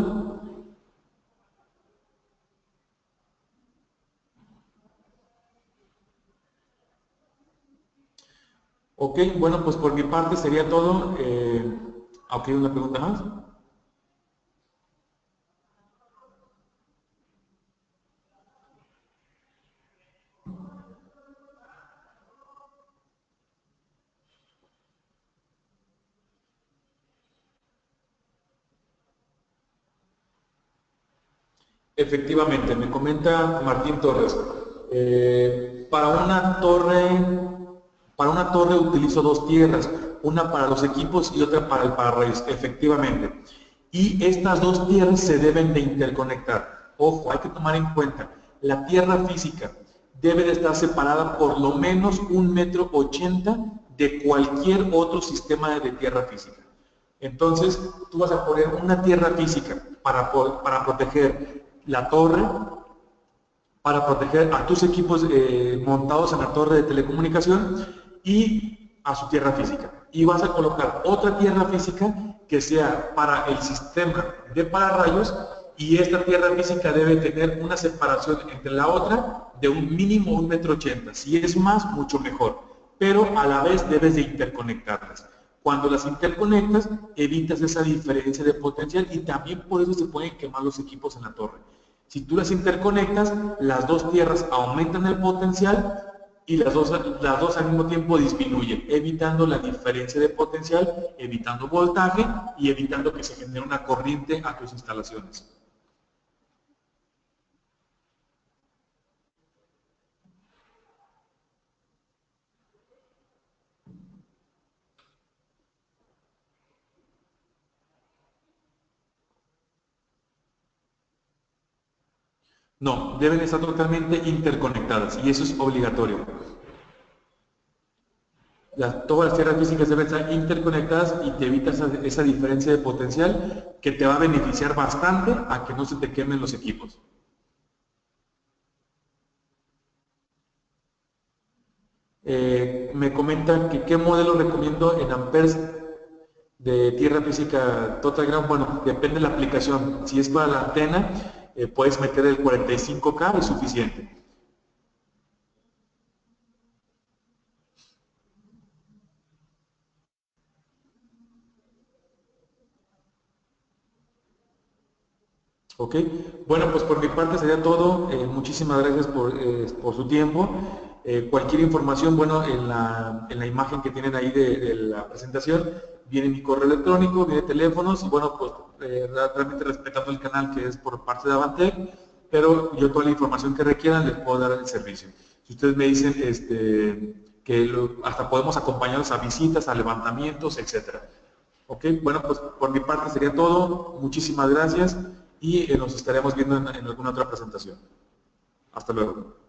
Ok, bueno, pues por mi parte sería todo. ¿Ok? ¿Una pregunta más? Efectivamente, me comenta Martín Torres. Para una torre utilizo dos tierras, una para los equipos y otra para el pararrayos, efectivamente. Y estas dos tierras se deben de interconectar. Ojo, hay que tomar en cuenta, la tierra física debe de estar separada por lo menos 1,80 m de cualquier otro sistema de tierra física. Entonces, tú vas a poner una tierra física para proteger la torre, para proteger a tus equipos montados en la torre de telecomunicación y a su tierra física. Y vas a colocar otra tierra física que sea para el sistema de pararrayos, y esta tierra física debe tener una separación entre la otra de un mínimo 1,80 m. Si es más, mucho mejor, pero a la vez debes de interconectarlas. Cuando las interconectas, evitas esa diferencia de potencial y también por eso se pueden quemar los equipos en la torre. Si tú las interconectas, las dos tierras aumentan el potencial y las dos al mismo tiempo disminuyen, evitando la diferencia de potencial, evitando voltaje y evitando que se genere una corriente a tus instalaciones. No, deben estar totalmente interconectadas y eso es obligatorio. Todas las tierras físicas deben estar interconectadas y te evitas esa diferencia de potencial que te va a beneficiar bastante a que no se te quemen los equipos. Me comentan que qué modelo recomiendo en amperes de tierra física Total Ground. Bueno, depende de la aplicación. Si es para la antena, puedes meter el 45K, es suficiente. Ok, bueno, pues por mi parte sería todo. Muchísimas gracias por su tiempo. Cualquier información, bueno, en la imagen que tienen ahí de la presentación, viene mi correo electrónico, viene teléfonos y bueno, pues realmente respetando el canal que es por parte de Avantec, pero yo toda la información que requieran les puedo dar el servicio. Si ustedes me dicen que hasta podemos acompañarlos a visitas, a levantamientos, etcétera. Ok, bueno, pues por mi parte sería todo. Muchísimas gracias y nos estaremos viendo en alguna otra presentación. Hasta luego.